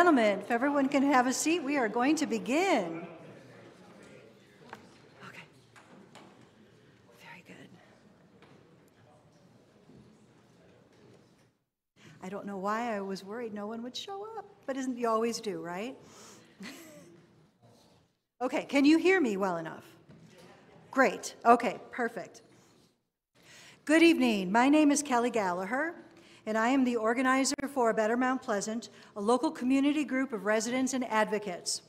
Gentlemen, if everyone can have a seat, we are going to begin. Okay. Very good. I don't know why I was worried no one would show up, but isn't you always do, right? Okay, can you hear me well enough? Great. Okay, perfect. Good evening. My name is Kelly Gallagher, and I am the organizer for Better Mount Pleasant, a local community group of residents and advocates.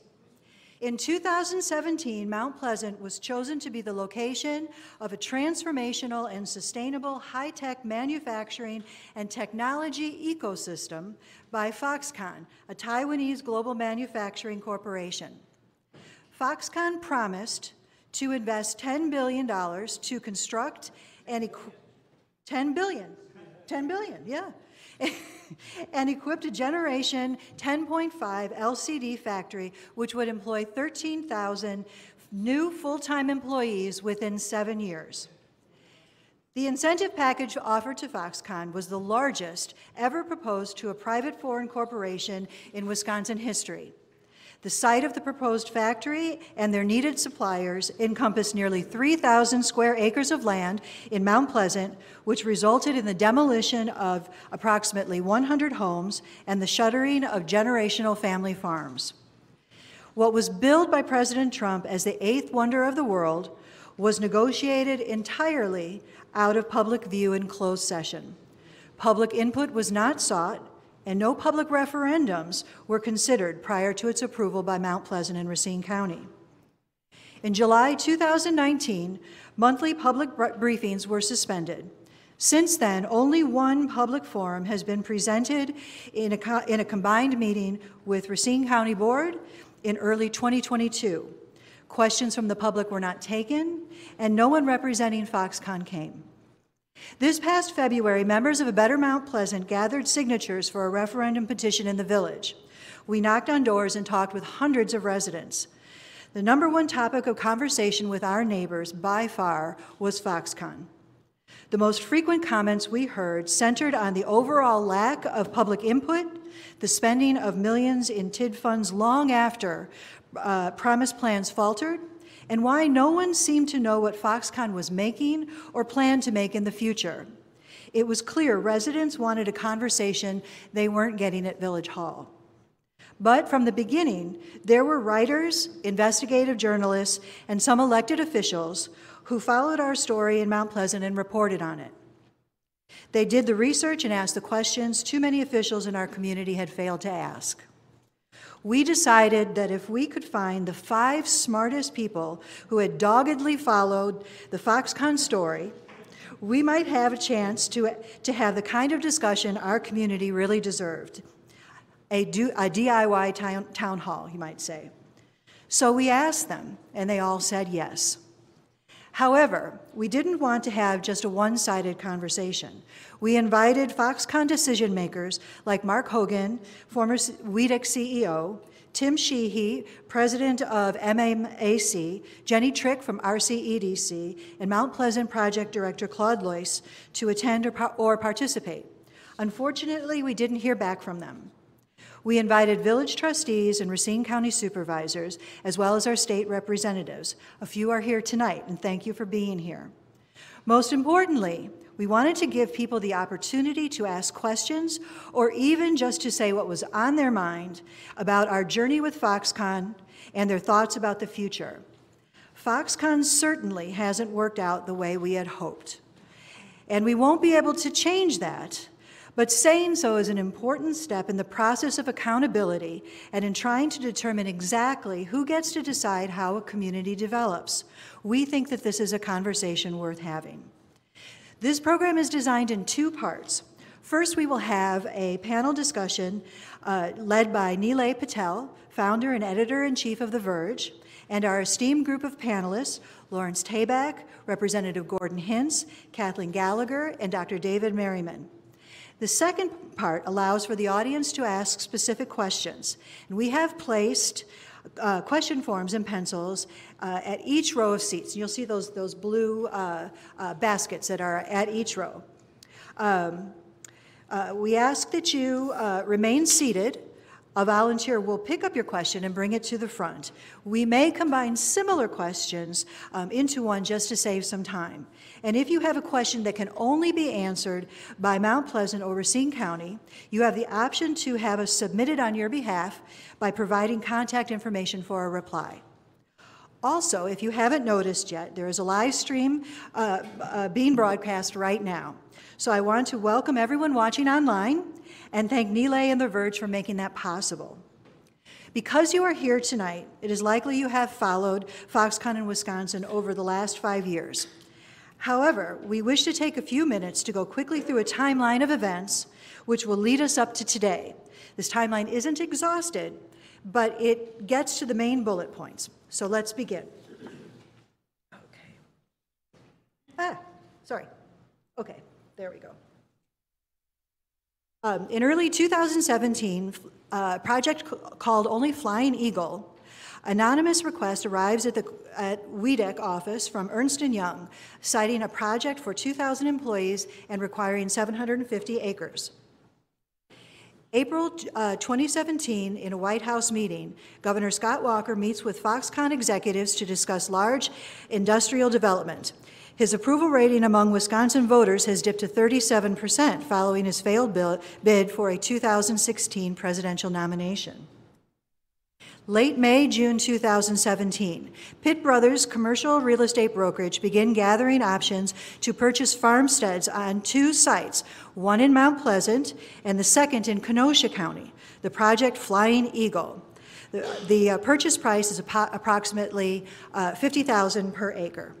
In 2017, Mount Pleasant was chosen to be the location of a transformational and sustainable high-tech manufacturing and technology ecosystem by Foxconn, a Taiwanese global manufacturing corporation. Foxconn promised to invest $10 billion to construct and $10 billion, yeah, and equipped a Generation 10.5 LCD factory, which would employ 13,000 new full-time employees within 7 years. The incentive package offered to Foxconn was the largest ever proposed to a private foreign corporation in Wisconsin history. The site of the proposed factory and their needed suppliers encompassed nearly 3,000 square acres of land in Mount Pleasant, which resulted in the demolition of approximately 100 homes and the shuttering of generational family farms. What was billed by President Trump as the eighth wonder of the world was negotiated entirely out of public view in closed session. Public input was not sought, and no public referendums were considered prior to its approval by Mount Pleasant and Racine County. In July 2019, monthly public briefings were suspended. Since then, only one public forum has been presented in a combined meeting with Racine County Board in early 2022. Questions from the public were not taken, and no one representing Foxconn came. This past February, members of a Better Mount Pleasant gathered signatures for a referendum petition in the village. We knocked on doors and talked with hundreds of residents. The number one topic of conversation with our neighbors, by far, was Foxconn. The most frequent comments we heard centered on the overall lack of public input, the spending of millions in TID funds long after promised plans faltered, and why no one seemed to know what Foxconn was making or planned to make in the future. It was clear residents wanted a conversation they weren't getting at Village Hall. But from the beginning, there were writers, investigative journalists, and some elected officials who followed our story in Mount Pleasant and reported on it. They did the research and asked the questions too many officials in our community had failed to ask. We decided that if we could find the 5 smartest people who had doggedly followed the Foxconn story, we might have a chance to have the kind of discussion our community really deserved. A DIY town hall, you might say. So we asked them, and they all said yes. However, we didn't want to have just a one-sided conversation. We invited Foxconn decision makers like Mark Hogan, former WEDC CEO, Tim Sheehy, president of MMAC, Jenny Trick from RCEDC, and Mount Pleasant project director Claude Loyce to attend or participate. Unfortunately, we didn't hear back from them. We invited village trustees and Racine County supervisors, as well as our state representatives. A few are here tonight, and thank you for being here. Most importantly, we wanted to give people the opportunity to ask questions or even just to say what was on their mind about our journey with Foxconn and their thoughts about the future. Foxconn certainly hasn't worked out the way we had hoped, and we won't be able to change that. But saying so is an important step in the process of accountability and in trying to determine exactly who gets to decide how a community develops. We think that this is a conversation worth having. This program is designed in 2 parts. First, we will have a panel discussion led by Nilay Patel, founder and editor-in-chief of The Verge, and our esteemed group of panelists, Lawrence Tabak, Representative Gordon Hintz, Kathleen Gallagher, and Dr. David Merriman. The second part allows for the audience to ask specific questions. And we have placed question forms and pencils at each row of seats. You'll see those blue baskets that are at each row. We ask that you remain seated A volunteer will pick up your question and bring it to the front. We may combine similar questions into one just to save some time. And if you have a question that can only be answered by Mount Pleasant or Racine County, you have the option to have us submitted on your behalf by providing contact information for a reply. Also, if you haven't noticed yet, there is a live stream being broadcast right now. So I want to welcome everyone watching online and thank Nilay and the Verge for making that possible. Because you are here tonight, it is likely you have followed Foxconn in Wisconsin over the last 5 years. However, we wish to take a few minutes to go quickly through a timeline of events which will lead us up to today. This timeline isn't exhausted, but it gets to the main bullet points. So let's begin. Okay. Sorry. Okay, there we go. In early 2017, a project called Only Flying Eagle, anonymous request arrives at WEDC office from Ernst & Young, citing a project for 2,000 employees and requiring 750 acres. April 2017, in a White House meeting, Governor Scott Walker meets with Foxconn executives to discuss large industrial development. His approval rating among Wisconsin voters has dipped to 37% following his failed bid for a 2016 presidential nomination. Late May, June 2017, Pitt Brothers commercial real estate brokerage began gathering options to purchase farmsteads on 2 sites, one in Mount Pleasant and the second in Kenosha County, the project Flying Eagle. The purchase price is approximately $50,000 per acre.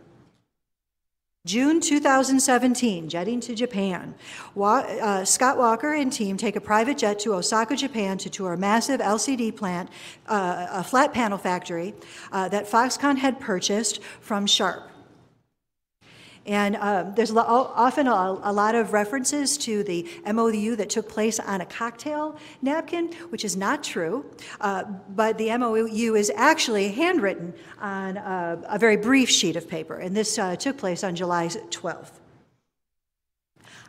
June 2017, jetting to Japan. Scott Walker and team take a private jet to Osaka, Japan to tour a massive LCD plant, a flat panel factory that Foxconn had purchased from Sharp. And there's often a lot of references to the MOU that took place on a cocktail napkin, which is not true, but the MOU is actually handwritten on a very brief sheet of paper, and this took place on July 12th.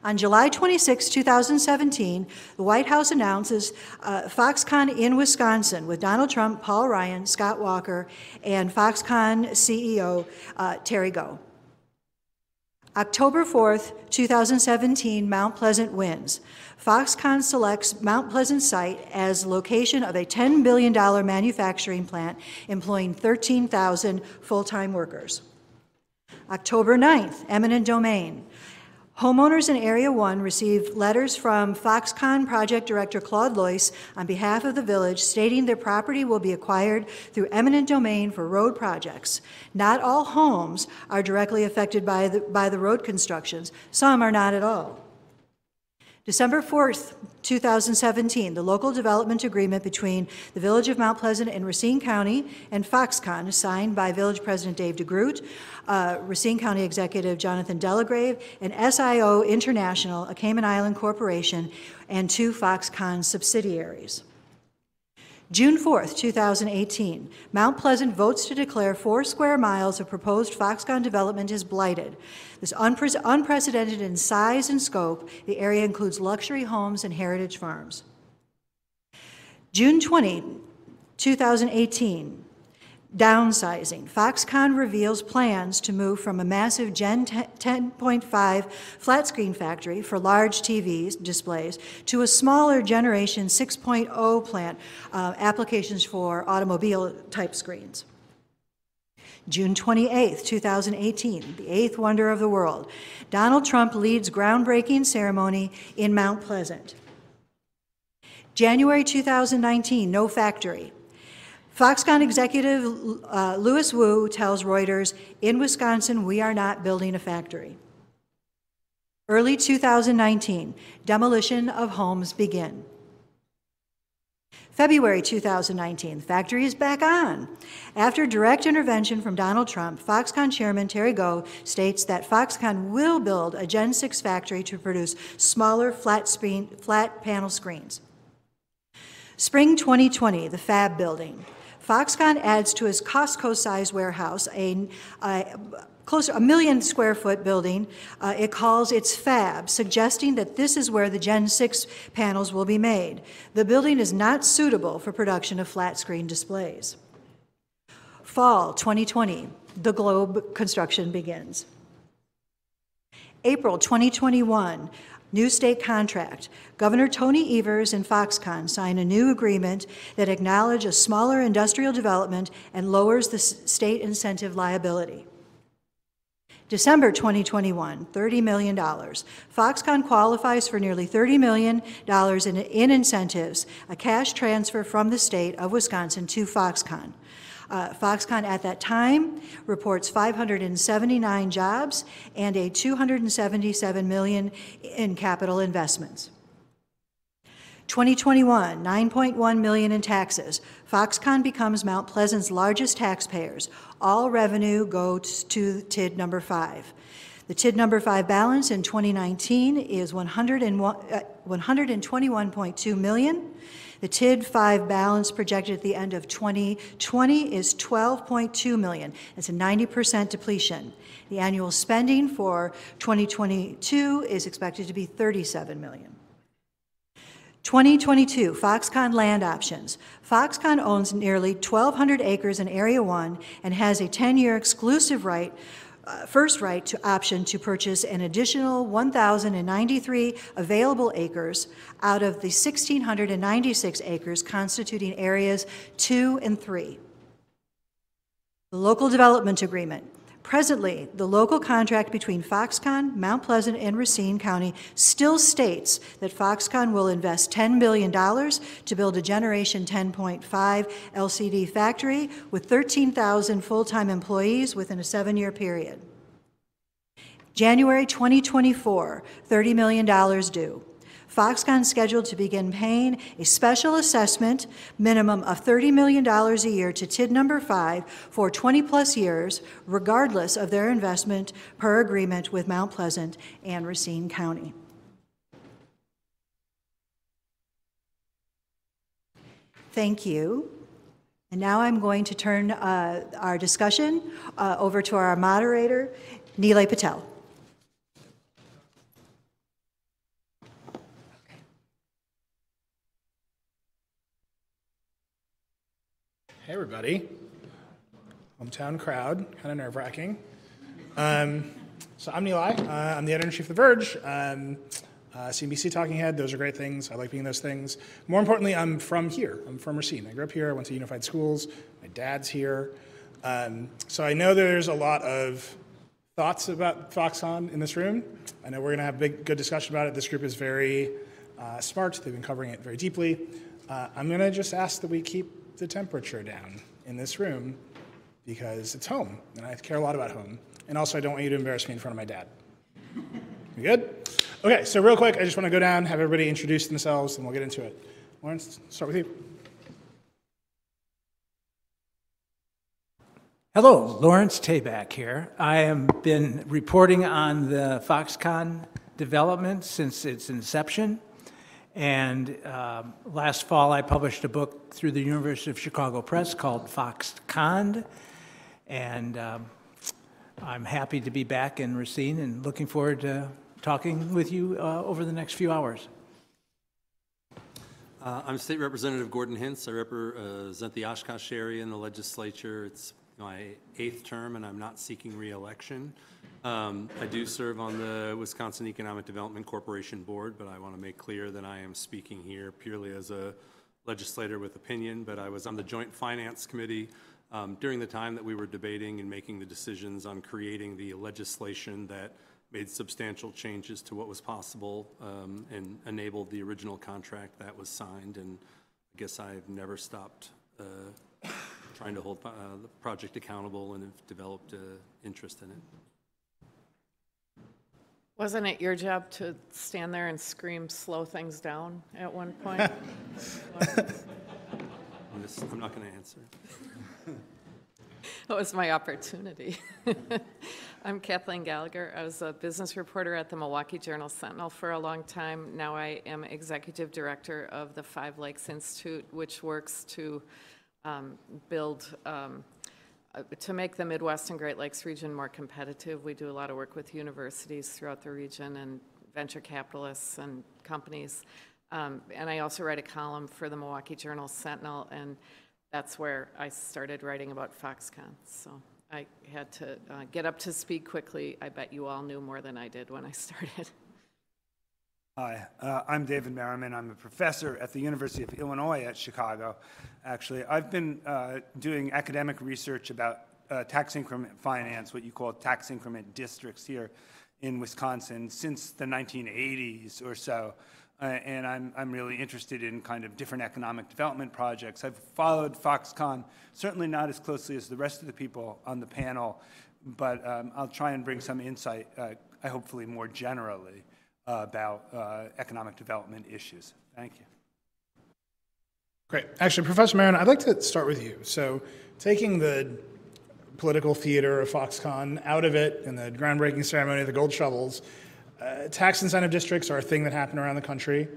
On July 26, 2017, the White House announces Foxconn in Wisconsin with Donald Trump, Paul Ryan, Scott Walker, and Foxconn CEO Terry Goh. October 4th, 2017, Mount Pleasant wins. Foxconn selects Mount Pleasant site as location of a $10 billion manufacturing plant employing 13,000 full-time workers. October 9th, eminent domain. Homeowners in Area 1 received letters from Foxconn Project Director Claude Loyce on behalf of the village stating their property will be acquired through eminent domain for road projects. Not all homes are directly affected by the road constructions. Some are not at all. December 4th, 2017, the local development agreement between the Village of Mount Pleasant and Racine County and Foxconn is signed by Village President Dave DeGroot, Racine County Executive Jonathan Delagrave, and SIO International, a Cayman Island corporation, and 2 Foxconn subsidiaries. June 4th, 2018, Mount Pleasant votes to declare 4 square miles of proposed Foxconn development is blighted. This unprecedented in size and scope, the area includes luxury homes and heritage farms. June 20, 2018, downsizing. Foxconn reveals plans to move from a massive Gen 10.5 flat screen factory for large TVs displays to a smaller generation 6.0 plant, applications for automobile type screens. June 28th, 2018, the 8th wonder of the world. Donald Trump leads groundbreaking ceremony in Mount Pleasant. January 2019, no factory. Foxconn executive Louis Wu tells Reuters, in Wisconsin, we are not building a factory. Early 2019, demolition of homes begin. February 2019, the factory is back on. After direct intervention from Donald Trump, Foxconn chairman Terry Goh states that Foxconn will build a Gen 6 factory to produce smaller flat panel screens. Spring 2020, the Fab building. Foxconn adds to his Costco-sized warehouse a close to 1 million square foot building. It calls its fab, suggesting that this is where the Gen 6 panels will be made. The building is not suitable for production of flat screen displays. Fall 2020, the Globe construction begins. April 2021, new state contract. Governor Tony Evers and Foxconn sign a new agreement that acknowledges a smaller industrial development and lowers the state incentive liability. December 2021, $30 million. Foxconn qualifies for nearly $30 million in incentives, a cash transfer from the state of Wisconsin to Foxconn. Foxconn at that time reports 579 jobs and a $277 million in capital investments. 2021, $9.1 million in taxes. Foxconn becomes Mount Pleasant's largest taxpayers. All revenue goes to TID number 5. The TID number 5 balance in 2019 is $121.2 million. The TID 5 balance projected at the end of 2020 is $12.2 million. It's a 90% depletion. The annual spending for 2022 is expected to be $37 million. 2022, Foxconn land options. Foxconn owns nearly 1,200 acres in Area 1 and has a 10-year exclusive right, first right to option to purchase an additional 1,093 available acres out of the 1,696 acres constituting areas 2 and 3. The local development agreement. Presently, the local contract between Foxconn, Mount Pleasant, and Racine County still states that Foxconn will invest $10 billion to build a Generation 10.5 LCD factory with 13,000 full-time employees within a 7-year period. January 2024, $30 million due. Foxconn scheduled to begin paying a special assessment minimum of $30 million a year to TID number 5 for 20-plus years, regardless of their investment per agreement with Mount Pleasant and Racine County. Thank you. And now I'm going to turn our discussion over to our moderator, Nilay Patel. Hey everybody, hometown crowd, kind of nerve-wracking. So I'm Nilay, I'm the editor-in-chief of The Verge, CNBC talking head, those are great things, I like being those things. More importantly, I'm from here, I'm from Racine. I grew up here, I went to Unified Schools, my dad's here. So I know there's a lot of thoughts about Foxconn in this room. I know we're gonna have a good discussion about it. This group is very smart, they've been covering it very deeply. I'm gonna just ask that we keep the temperature down in this room because it's home and I care a lot about home. And also I don't want you to embarrass me in front of my dad. We good? Okay, so real quick, I just want to go down, have everybody introduce themselves and we'll get into it. Lawrence, start with you. Hello, Lawrence Tabak here. I have been reporting on the Foxconn development since its inception. And last fall, I published a book through the University of Chicago Press called Foxconned. And I'm happy to be back in Racine and looking forward to talking with you over the next few hours. I'm State Representative Gordon Hintz. I represent the Oshkosh area in the legislature. It's my 8th term, and I'm not seeking re-election. I do serve on the Wisconsin Economic Development Corporation Board, but I want to make clear that I am speaking here purely as a legislator with opinion, but I was on the Joint Finance Committee during the time that we were debating and making the decisions on creating the legislation that made substantial changes to what was possible and enabled the original contract that was signed, and I guess I've never stopped trying to hold the project accountable and have developed interest in it. Wasn't it your job to stand there and scream, slow things down at one point? I'm not going to answer. That was my opportunity. I'm Kathleen Gallagher. I was a business reporter at the Milwaukee Journal Sentinel for a long time. Now I am executive director of the Five Lakes Institute, which works to build to make the Midwest and Great Lakes region more competitive, we do a lot of work with universities throughout the region and venture capitalists and companies. And I also write a column for the Milwaukee Journal Sentinel, and that's where I started writing about Foxconn. So I had to get up to speed quickly. I bet you all knew more than I did when I started. Hi, I'm David Merriman. I'm a professor at the University of Illinois at Chicago. Actually, I've been doing academic research about tax increment finance, what you call tax increment districts here in Wisconsin, since the 1980s or so. And I'm really interested in kind of different economic development projects. I've followed Foxconn, certainly not as closely as the rest of the people on the panel, but I'll try and bring some insight, hopefully more generally, about economic development issues. Thank you. Great. Actually, Professor Merriman, I'd like to start with you. So taking the political theater of Foxconn out of it and the groundbreaking ceremony of the gold shovels, tax incentive districts are a thing that happen around the country.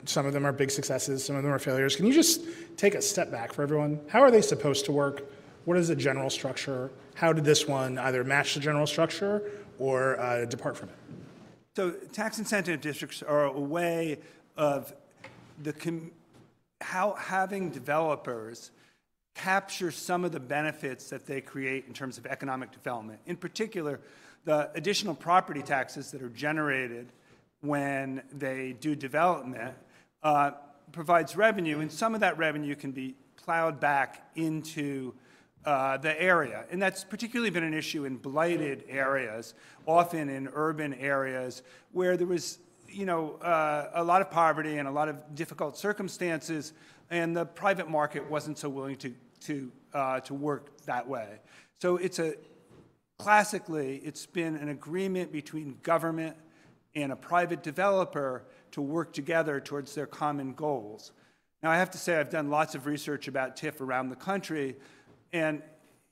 Some of them are big successes, some of them are failures. Can you just take a step back for everyone? How are they supposed to work? What is the general structure? How did this one either match the general structure or depart from it? So tax incentive districts are a way of how having developers capture some of the benefits that they create in terms of economic development. In particular, the additional property taxes that are generated when they do development provides revenue, and some of that revenue can be plowed back into the area. And that's particularly been an issue in blighted areas, often in urban areas where there was, a lot of poverty and a lot of difficult circumstances, and the private market wasn't so willing to work that way. So classically, it's been an agreement between government and a private developer to work together towards their common goals. Now, I have to say I've done lots of research about TIF around the country, and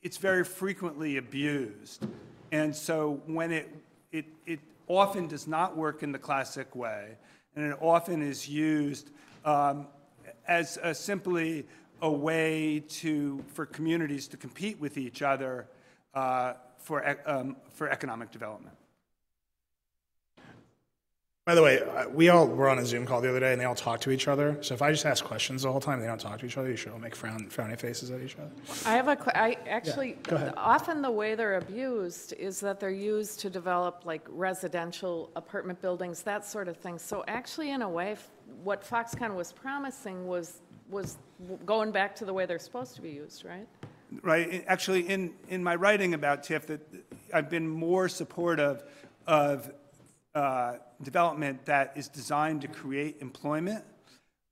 it's very frequently abused. And so when it often does not work in the classic way, and it often is used as simply a way for communities to compete with each other for economic development. By the way, we all were on a Zoom call the other day, and they all talk to each other. So if I just ask questions the whole time, they don't talk to each other. You should all make frowny faces at each other. Often the way they're abused is that they're used to develop like residential apartment buildings, that sort of thing. So actually, in a way, what Foxconn was promising was going back to the way they're supposed to be used, right? Right. Actually, in my writing about TIF, I've been more supportive of development that is designed to create employment.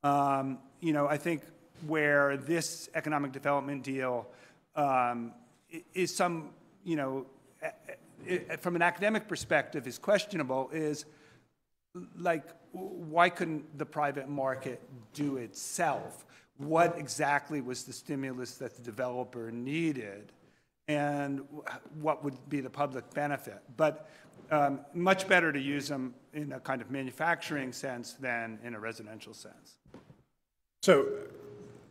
I think where this economic development deal is from an academic perspective is questionable is like, why couldn't the private market do itself? What exactly was the stimulus that the developer needed, and what would be the public benefit? But much better to use them in a kind of manufacturing sense than in a residential sense. So,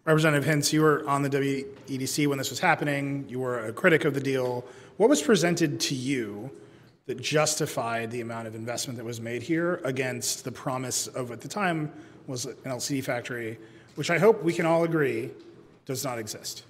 Representative Hintz, you were on the WEDC when this was happening. You were a critic of the deal. What was presented to you that justified the amount of investment that was made here against the promise of, at the time, was an LCD factory, which I hope we can all agree does not exist,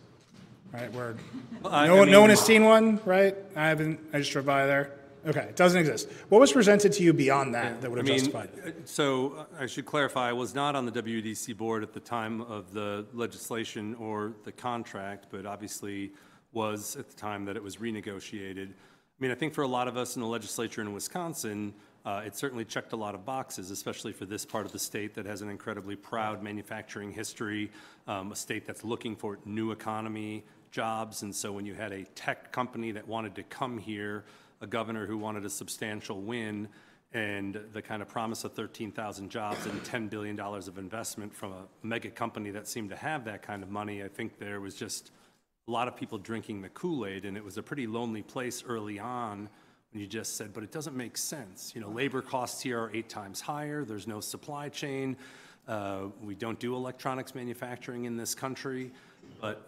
right? No one has seen one, right? I just drove by there. Okay, it doesn't exist. What was presented to you beyond that that would have justified it? So I should clarify, I was not on the WEDC board at the time of the legislation or the contract, but obviously was at the time that it was renegotiated. I mean, I think for a lot of us in the legislature in Wisconsin, it certainly checked a lot of boxes, especially for this part of the state that has an incredibly proud manufacturing history, a state that's looking for new economy, jobs. And so when you had a tech company that wanted to come here, a governor who wanted a substantial win, and the kind of promise of 13,000 jobs and $10 billion of investment from a mega company that seemed to have that kind of money, I think there was just a lot of people drinking the Kool-Aid, and it was a pretty lonely place early on when you just said, but it doesn't make sense. Labor costs here are 8 times higher. There's no supply chain. We don't do electronics manufacturing in this country. But,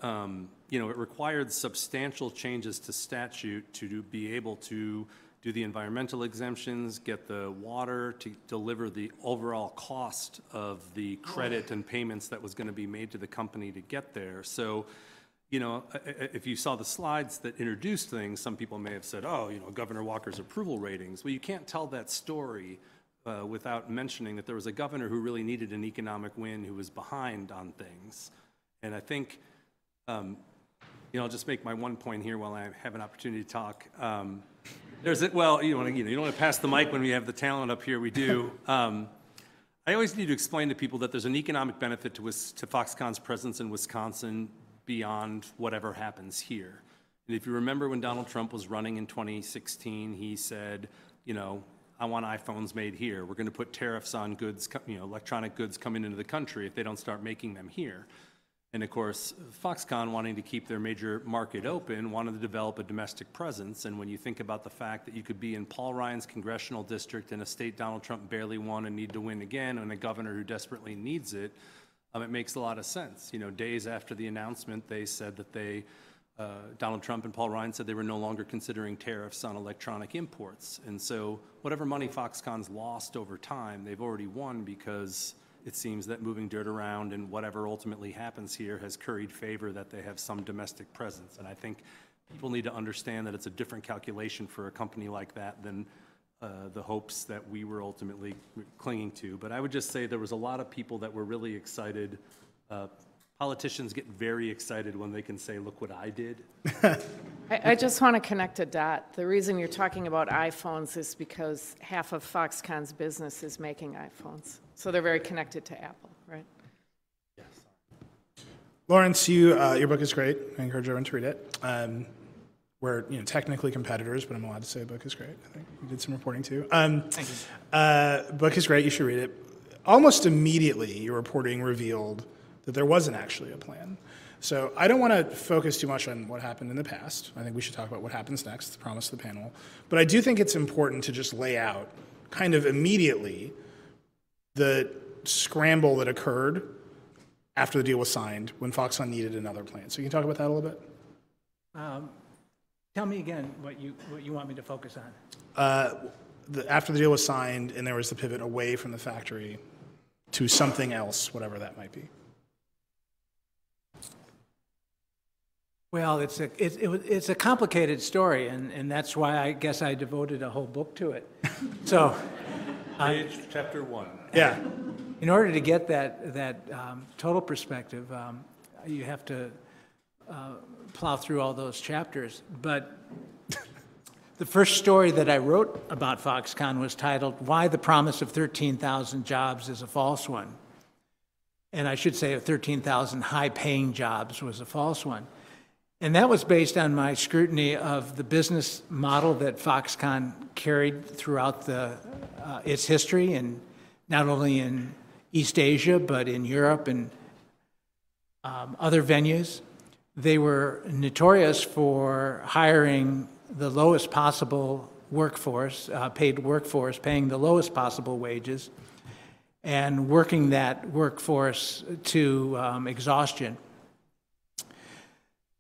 you know, it required substantial changes to statute to be able to do the environmental exemptions, get the water, to deliver the overall cost of the credit and payments that was going to be made to the company to get there. So, you know, if you saw the slides that introduced things, some people may have said, oh, you know, Governor Walker's approval ratings. Well, you can't tell that story without mentioning that there was a governor who really needed an economic win, who was behind on things. And I think, you know, I'll just make my one point here while I have an opportunity to talk. Well, you don't want to pass the mic when we have the talent up here. We do. I always need to explain to people that there's an economic benefit to Foxconn's presence in Wisconsin beyond whatever happens here. And if you remember when Donald Trump was running in 2016, he said, you know, I want iPhones made here. We're going to put tariffs on goods, you know, electronic goods coming into the country if they don't start making them here. And of course, Foxconn, wanting to keep their major market open, wanted to develop a domestic presence. And when you think about the fact that you could be in Paul Ryan's congressional district in a state Donald Trump barely won and need to win again, and a governor who desperately needs it, it makes a lot of sense. You know, days after the announcement, they said that Donald Trump and Paul Ryan said they were no longer considering tariffs on electronic imports. And so whatever money Foxconn's lost over time, they've already won, because it seems that moving dirt around and whatever ultimately happens here has curried favor that they have some domestic presence. And I think people need to understand that it's a different calculation for a company like that than the hopes that we were ultimately clinging to. But I would just say there was a lot of people that were really excited. Politicians get very excited when they can say, look what I did. I just want to connect a dot. The reason you're talking about iPhones is because half of Foxconn's business is making iPhones. So they're very connected to Apple, right? Yes. Lawrence, your book is great. I encourage everyone to read it. We're technically competitors, but I'm allowed to say the book is great. I think you did some reporting too. Thank you. Book is great. You should read it. Almost immediately, your reporting revealed that there wasn't actually a plan. So I don't want to focus too much on what happened in the past. I think we should talk about what happens next, the promise of the panel. But I do think it's important to just lay out kind of immediately the scramble that occurred after the deal was signed when Foxconn needed another plan. So you can talk about that a little bit? Tell me again what you want me to focus on. After the deal was signed and there was the pivot away from the factory to something else, whatever that might be. Well, it's a complicated story, and that's why I guess I devoted a whole book to it. So, Page chapter 1. Yeah. In order to get that total perspective, you have to plow through all those chapters. But the first story that I wrote about Foxconn was titled, "Why the Promise of 13,000 Jobs is a False One." And I should say 13,000 high-paying jobs was a false one. And that was based on my scrutiny of the business model that Foxconn carried throughout its history, and not only in East Asia, but in Europe and other venues. They were notorious for hiring the lowest possible workforce, paid workforce, paying the lowest possible wages, and working that workforce to exhaustion.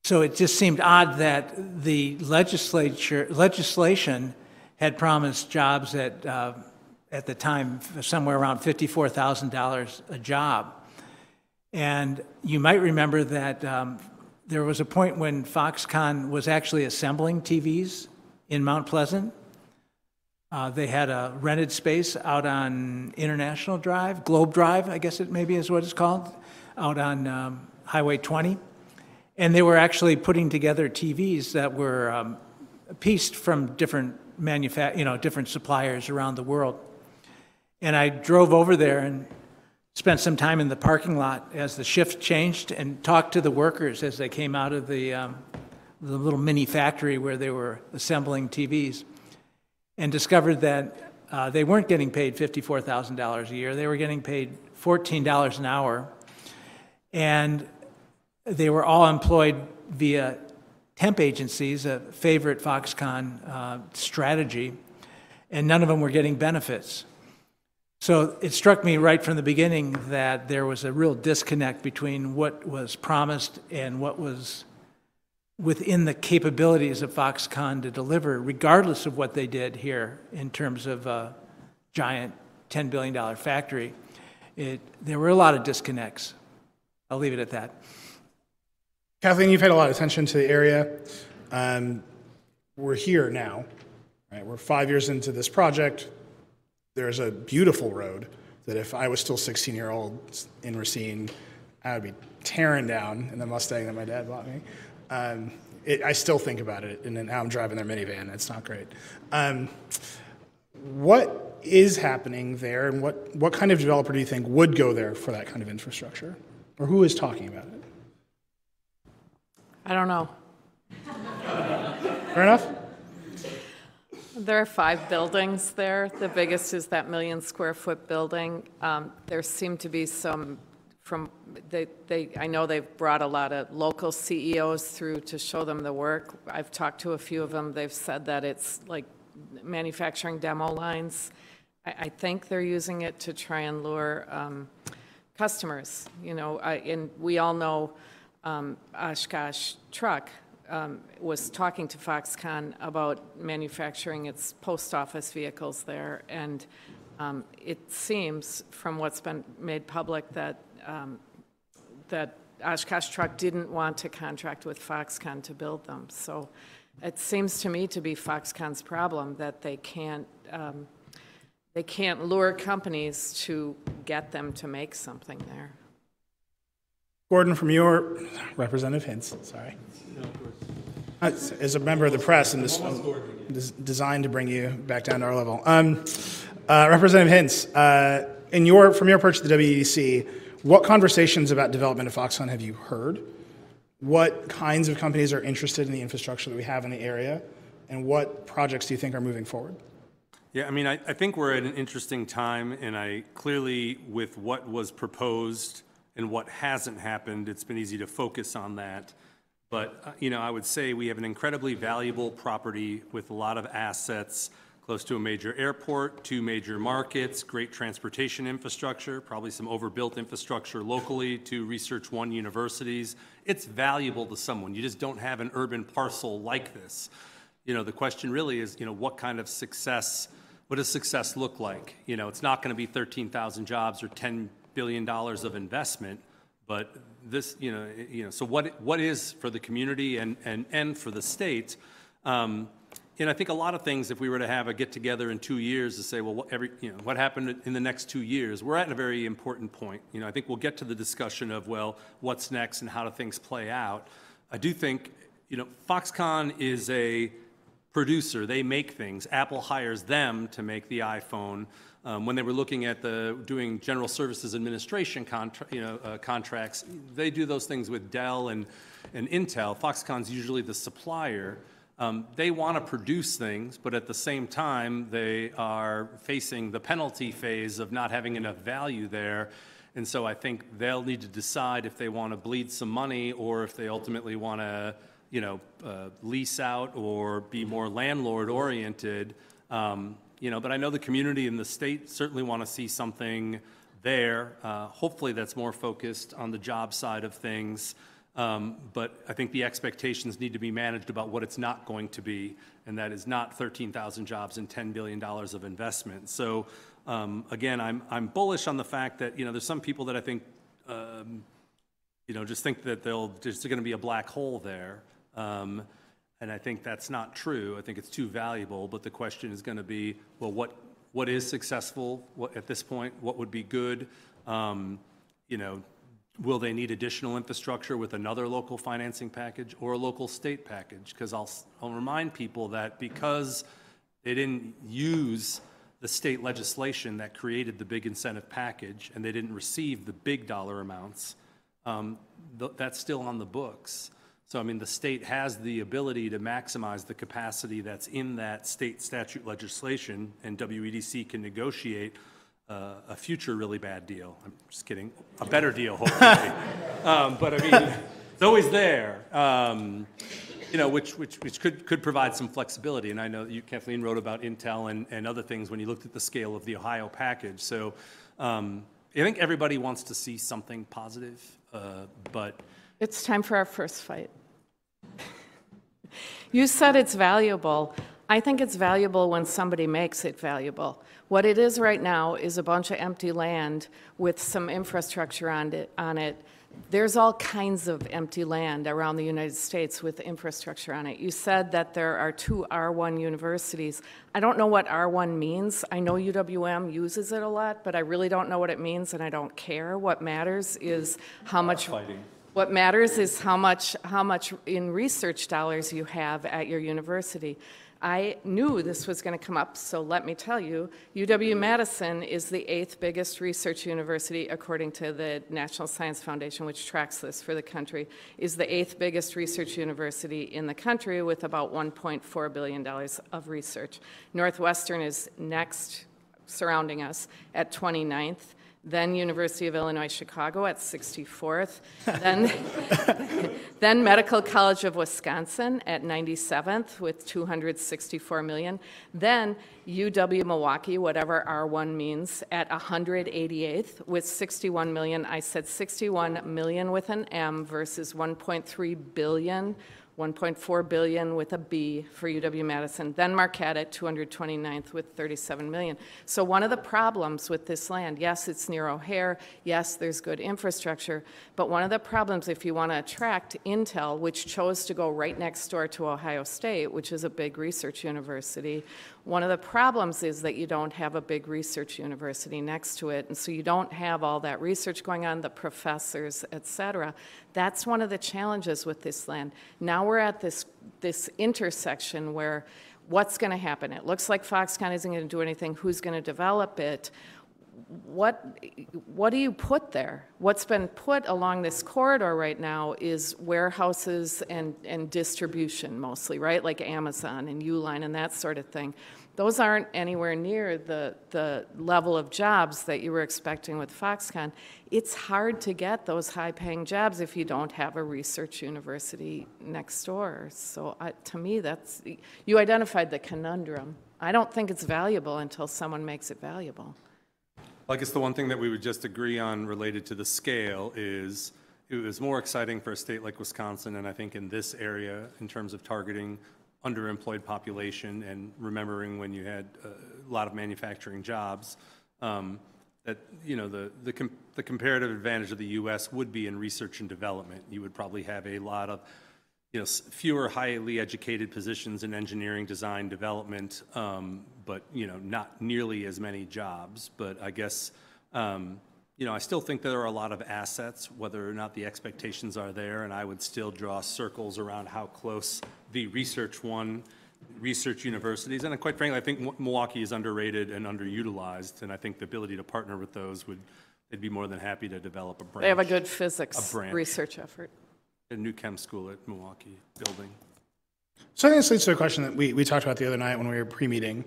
So it just seemed odd that the legislation had promised jobs at the time somewhere around $54,000 a job. And you might remember that there was a point when Foxconn was actually assembling TVs in Mount Pleasant. They had a rented space out on International Drive, Globe Drive, I guess it maybe is what it's called, out on Highway 20. And they were actually putting together TVs that were pieced from different different suppliers around the world. And I drove over there and spent some time in the parking lot as the shift changed and talked to the workers as they came out of the little mini factory where they were assembling TVs, and discovered that they weren't getting paid $54,000 a year. They were getting paid $14 an hour. And they were all employed via temp agencies, a favorite Foxconn strategy, and none of them were getting benefits. So it struck me right from the beginning that there was a real disconnect between what was promised and what was within the capabilities of Foxconn to deliver, regardless of what they did here in terms of a giant $10 billion factory. There were a lot of disconnects. I'll leave it at that. Kathleen, you've paid a lot of attention to the area. We're here now, right? We're 5 years into this project. There's a beautiful road that if I was still 16-year-old in Racine, I would be tearing down in the Mustang that my dad bought me. I still think about it, and now I'm driving their minivan. It's not great. What is happening there, and what kind of developer do you think would go there for that kind of infrastructure? Or who is talking about it? I don't know. Fair enough? There are 5 buildings there. The biggest is that 1 million square foot building. There seem to be some I know they've brought a lot of local CEOs through to show them the work. I've talked to a few of them. They've said that it's like manufacturing demo lines. I think they're using it to try and lure customers. You know, and we all know Oshkosh Truck was talking to Foxconn about manufacturing its post office vehicles there, and it seems from what's been made public that that Oshkosh Truck didn't want to contract with Foxconn to build them. So it seems to me to be Foxconn's problem that they can't lure companies to get them to make something there. Gordon, from your Representative Hintz, sorry. As a member of the press, and this designed to bring you back down to our level. Representative Hintz, from your perch at the WEDC, what conversations about development of Foxconn have you heard? What kinds of companies are interested in the infrastructure that we have in the area? And what projects do you think are moving forward? Yeah, I mean, I think we're at an interesting time, and clearly with what was proposed and what hasn't happened, it's been easy to focus on that. But, I would say we have an incredibly valuable property with a lot of assets, close to a major airport, 2 major markets, great transportation infrastructure, probably some overbuilt infrastructure locally, 2 Research One universities. It's valuable to someone. You just don't have an urban parcel like this. The question really is, what kind of success, what does success look like? It's not going to be 13,000 jobs or $10 billion of investment, but this, so what is for the community and for the state? And I think a lot of things, if we were to have a get-together in 2 years to say, well, what happened in the next 2 years, we're at a very important point. I think we'll get to the discussion of, well, what's next and how do things play out. I do think, Foxconn is a producer. They make things. Apple hires them to make the iPhone. When they were looking at doing General Services Administration contracts, they do those things with Dell and Intel. Foxconn's usually the supplier. They want to produce things, but at the same time, they are facing the penalty phase of not having enough value there. And so I think they'll need to decide if they want to bleed some money or if they ultimately want to, lease out or be more landlord-oriented. But I know the community and the state certainly want to see something there. Hopefully that's more focused on the job side of things. But I think the expectations need to be managed about what it's not going to be, and that is not 13,000 jobs and $10 billion of investment. So, again, I'm bullish on the fact that, there's some people that I think, just think that there's going to be a black hole there. And I think that's not true. I think it's too valuable, but the question is going to be, well, what is successful at this point? What would be good? Will they need additional infrastructure with another local financing package or a local state package? Because I'll remind people that because they didn't use the state legislation that created the big incentive package and they didn't receive the big dollar amounts, that's still on the books. So, the state has the ability to maximize the capacity that's in that state statute legislation, and WEDC can negotiate a future really bad deal. I'm just kidding. A better deal, hopefully. But it's always there. which could provide some flexibility. And I know you, Kathleen, wrote about Intel and other things when you looked at the scale of the Ohio package. So I think everybody wants to see something positive, but... It's time for our first fight. You said it's valuable. I think it's valuable when somebody makes it valuable. What it is right now is a bunch of empty land with some infrastructure on it. There's all kinds of empty land around the United States with infrastructure on it. You said that there are 2 R1 universities. I don't know what R1 means. I know UWM uses it a lot, but I really don't know what it means, and I don't care. What matters is how much... What matters is how much in research dollars you have at your university. I knew this was going to come up, so let me tell you, UW-Madison is the 8th biggest research university, according to the National Science Foundation, which tracks this for the country, is the 8th biggest research university in the country with about $1.4 billion of research. Northwestern is next, surrounding us, at 29th. Then University of Illinois Chicago at 64th, then Medical College of Wisconsin at 97th with 264 million, then UW Milwaukee, whatever R1 means, at 188th with 61 million. I said 61 million with an M versus 1.3 billion. 1.4 billion with a B for UW-Madison, then Marquette at 229th with 37 million. So one of the problems with this land, yes, it's near O'Hare, yes, there's good infrastructure, but one of the problems if you want to attract Intel, which chose to go right next door to Ohio State, which is a big research university, one of the problems is that you don't have a big research university next to it, and so you don't have all that research going on, the professors, et cetera. That's one of the challenges with this land. Now we're at this intersection where what's going to happen? It looks like Foxconn isn't going to do anything. Who's going to develop it? What do you put there? What's been put along this corridor right now is warehouses and distribution mostly, right? Like Amazon and Uline and that sort of thing. Those aren't anywhere near the level of jobs that you were expecting with Foxconn. It's hard to get those high-paying jobs if you don't have a research university next door. So to me, you identified the conundrum. I don't think it's valuable until someone makes it valuable. I guess the one thing that we would just agree on related to the scale is it was more exciting for a state like Wisconsin, and I think in this area in terms of targeting underemployed population and remembering when you had a lot of manufacturing jobs, that the comparative advantage of the U.S. would be in research and development. You would probably have a lot of fewer highly educated positions in engineering, design, development, but not nearly as many jobs. But I guess I still think there are a lot of assets, whether or not the expectations are there, and I would still draw circles around how close the research universities, and quite frankly, I think Milwaukee is underrated and underutilized, and I think the ability to partner with those they'd be more than happy to develop a branch. They have a good physics research effort. A new chem school at Milwaukee building. So I think this leads to a question that we talked about the other night when we were pre-meeting.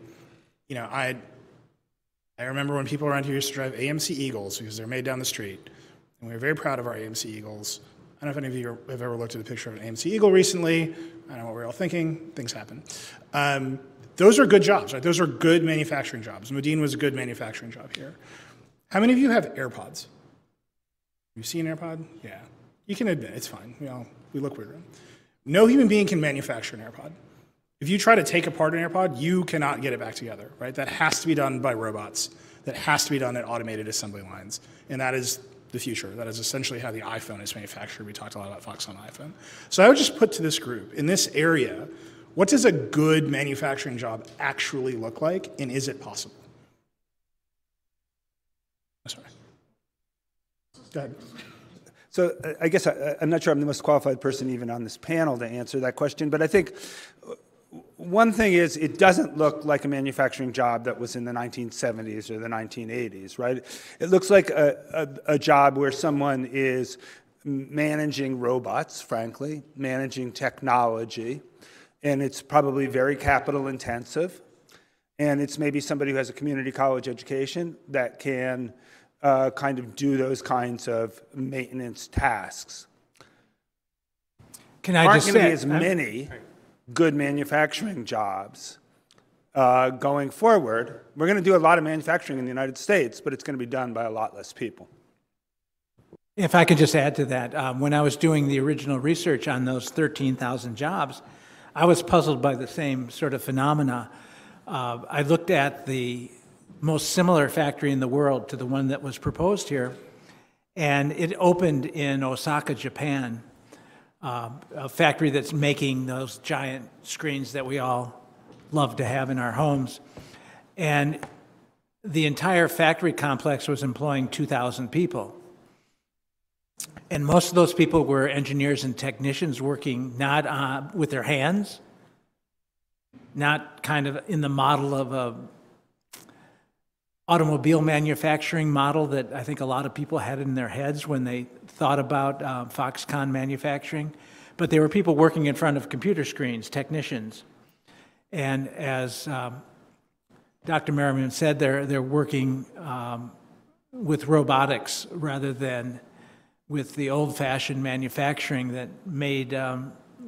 I remember when people around here used to drive AMC Eagles because they're made down the street, and we were very proud of our AMC Eagles. I don't know if any of you have ever looked at a picture of an AMC Eagle recently. I don't know what we're all thinking. Things happen. Those are good jobs, right? Those are good manufacturing jobs. Modine was a good manufacturing job here. How many of you have AirPods? You've seen an AirPod? Yeah. You can admit it's fine. We look weird. No human being can manufacture an AirPod. If you try to take apart an AirPod, you cannot get it back together, right? That has to be done by robots. That has to be done at automated assembly lines. And that is the future. That is essentially how the iPhone is manufactured. We talked a lot about Foxconn iPhone. So I would just put to this group, in this area, what does a good manufacturing job actually look like, and is it possible? Sorry. Go ahead. So I guess I'm not sure I'm the most qualified person even on this panel to answer that question, but I think one thing is it doesn't look like a manufacturing job that was in the 1970s or the 1980s, right? It looks like a job where someone is managing robots, frankly, managing technology, and it's probably very capital intensive, and it's maybe somebody who has a community college education that can kind of do those kinds of maintenance tasks. Can I aren't just going to say, be as many good manufacturing jobs going forward. We're going to do a lot of manufacturing in the United States, but it's going to be done by a lot less people. if I could just add to that, when I was doing the original research on those 13,000 jobs, I was puzzled by the same sort of phenomena. I looked at the most similar factory in the world to the one that was proposed here, and it opened in Osaka, Japan, a factory that's making those giant screens that we all love to have in our homes. And the entire factory complex was employing 2,000 people. And most of those people were engineers and technicians working not with their hands, not kind of in the model of a automobile manufacturing model that I think a lot of people had in their heads when they thought about Foxconn manufacturing, but they were people working in front of computer screens, technicians. And as Dr. Merriman said, they're working with robotics rather than with the old-fashioned manufacturing that made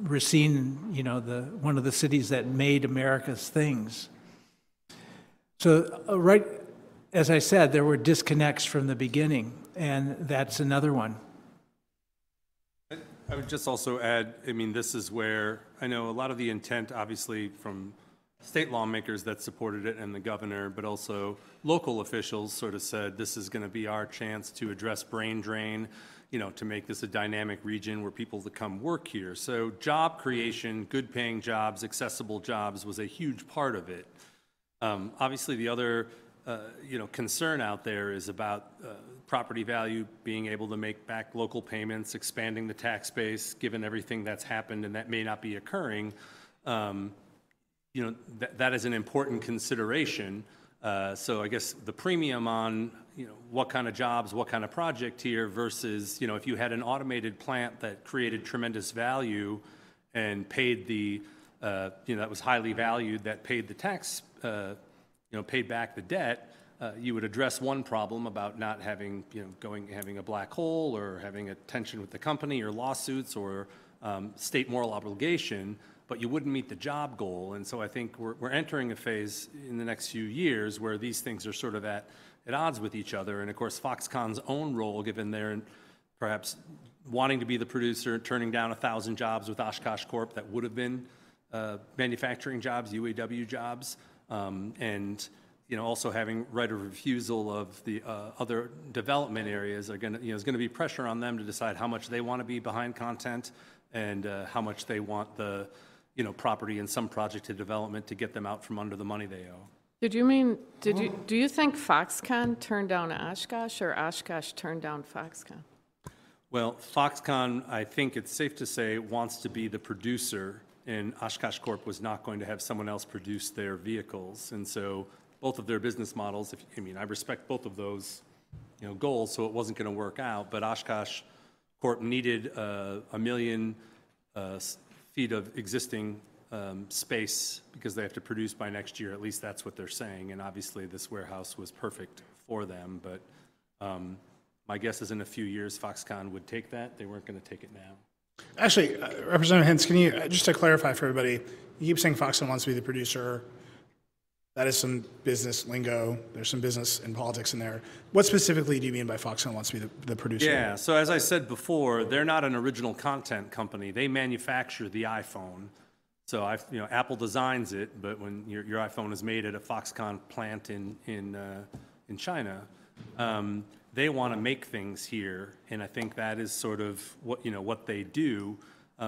Racine, one of the cities that made America's things. So right, as I said, there were disconnects from the beginning, and that's another one. I would just also add, this is where I know a lot of the intent, obviously, from state lawmakers that supported it and the governor, but also local officials sort of said, this is going to be our chance to address brain drain, to make this a dynamic region where people to come work here. So job creation, good paying jobs, accessible jobs was a huge part of it. Obviously, the other concern out there is about property value, being able to make back local payments, expanding the tax base, given everything that's happened and that may not be occurring. That is an important consideration. So I guess the premium on, what kind of jobs, what kind of project here versus, if you had an automated plant that created tremendous value and paid the, that was highly valued, that paid the tax, paid back the debt, you would address one problem about not having, having a black hole or having a tension with the company or lawsuits or state moral obligation, but you wouldn't meet the job goal. And so I think we're entering a phase in the next few years where these things are sort of at odds with each other. And of course, Foxconn's own role, given their perhaps wanting to be the producer, turning down 1,000 jobs with Oshkosh Corp that would have been manufacturing jobs, UAW jobs, and also having right of refusal of the other development areas are going to, is going to be pressure on them to decide how much they want to be behind content and how much they want the property in some project to development to get them out from under the money they owe. Do you think Foxconn turned down Oshkosh or Oshkosh turned down Foxconn? Well, Foxconn, I think it's safe to say, wants to be the producer, and Oshkosh Corp was not going to have someone else produce their vehicles. And so both of their business models, I respect both of those goals, so it wasn't going to work out, but Oshkosh Corp needed 1 million feet of existing space because they have to produce by next year. At least that's what they're saying. And obviously this warehouse was perfect for them. But my guess is in a few years, Foxconn would take that. They weren't going to take it now. Actually, Representative Hintz, can you, just to clarify for everybody, you keep saying Foxconn wants to be the producer. That is some business lingo. There's some business and politics in there. What specifically do you mean by Foxconn wants to be the producer? Yeah, so as I said before, they're not an original content company. They manufacture the iPhone. So Apple designs it, but when your iPhone is made at a Foxconn plant in China, they want to make things here, and I think that is sort of what they do.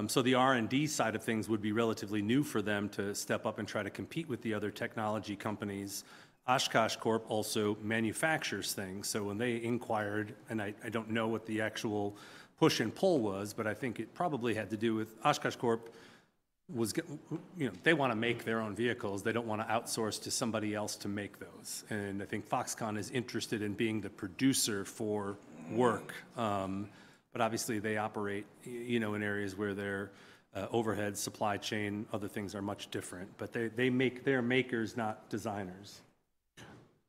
So the R&D side of things would be relatively new for them to step up and try to compete with the other technology companies. Oshkosh Corp also manufactures things. So when they inquired, and I don't know what the actual push and pull was, but I think it probably had to do with Oshkosh Corp was, they want to make their own vehicles. They don't want to outsource to somebody else to make those. And I think Foxconn is interested in being the producer for work. But obviously they operate, in areas where their overhead, supply chain, other things are much different. But they're makers, not designers.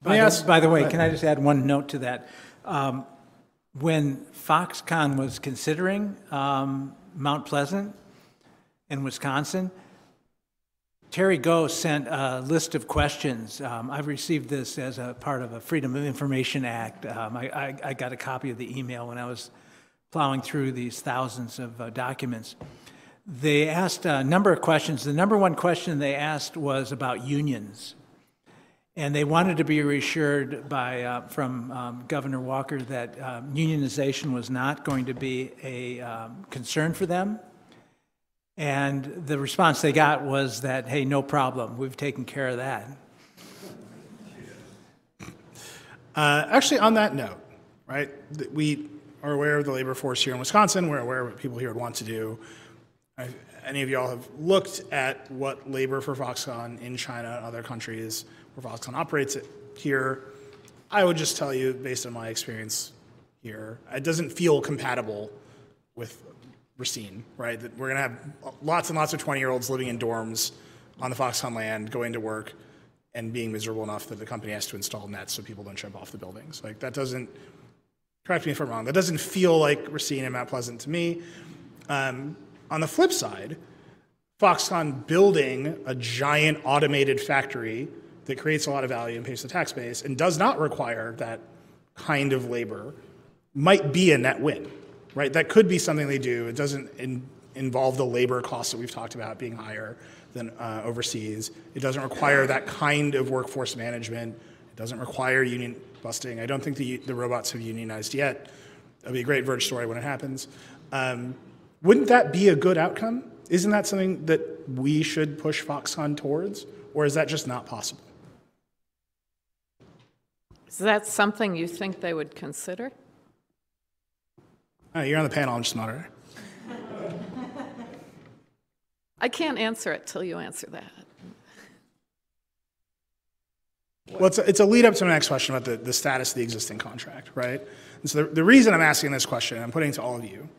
By the way, can I just add one note to that? When Foxconn was considering Mount Pleasant, in Wisconsin. Terry Goh sent a list of questions. I've received this as a part of a Freedom of Information Act. I got a copy of the email when I was plowing through these thousands of documents. They asked a number of questions. The number one question they asked was about unions. And they wanted to be reassured from Governor Walker that unionization was not going to be a concern for them. And the response they got was that, hey, no problem, we've taken care of that. Actually, on that note, right, we are aware of the labor force here in Wisconsin. We're aware of what people here would want to do. Any of y'all have looked at what labor for Foxconn in China and other countries where Foxconn operates it here? I would just tell you, based on my experience here, it doesn't feel compatible with Racine, right? That we're going to have lots and lots of 20-year-olds living in dorms on the Foxconn land, going to work, and being miserable enough that the company has to install nets so people don't jump off the buildings. Like, that doesn't, correct me if I'm wrong, that doesn't feel like Racine and Mount Pleasant to me. On the flip side, Foxconn building a giant automated factory that creates a lot of value and pays the tax base and does not require that kind of labor might be a net win, right? That could be something they do. It doesn't involve the labor costs that we've talked about being higher than overseas. It doesn't require that kind of workforce management. It doesn't require union busting. I don't think the robots have unionized yet. That'll be a great Verge story when it happens. Wouldn't that be a good outcome? Isn't that something that we should push Foxconn towards, or is that just not possible? Is that something you think they would consider? You're on the panel, I'm just moderator. I can't answer it till you answer that. Well, it's a lead up to my next question about the status of the existing contract, right? And so the reason I'm asking this question, I'm putting it to all of you,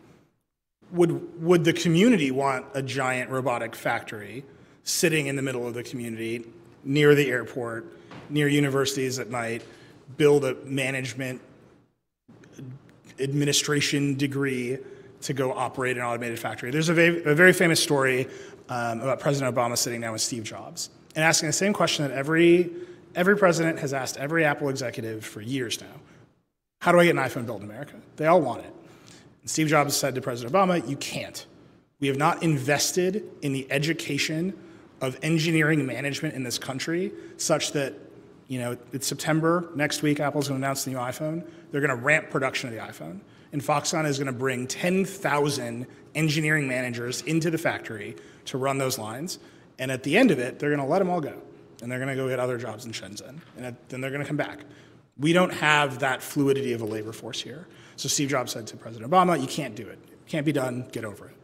would the community want a giant robotic factory sitting in the middle of the community, near the airport, near universities at night, build a management administration degree to go operate an automated factory? There's a very famous story about President Obama sitting down with Steve Jobs and asking the same question that every president has asked every Apple executive for years now. How do I get an iPhone built in America? They all want it. And Steve Jobs said to President Obama, you can't. We have not invested in the education of engineering management in this country such that, it's September, next week Apple's going to announce the new iPhone. They're going to ramp production of the iPhone. And Foxconn is going to bring 10,000 engineering managers into the factory to run those lines. And at the end of it, they're going to let them all go. And they're going to go get other jobs in Shenzhen. And then they're going to come back. We don't have that fluidity of a labor force here. So Steve Jobs said to President Obama, you can't do it. It can't be done. Get over it.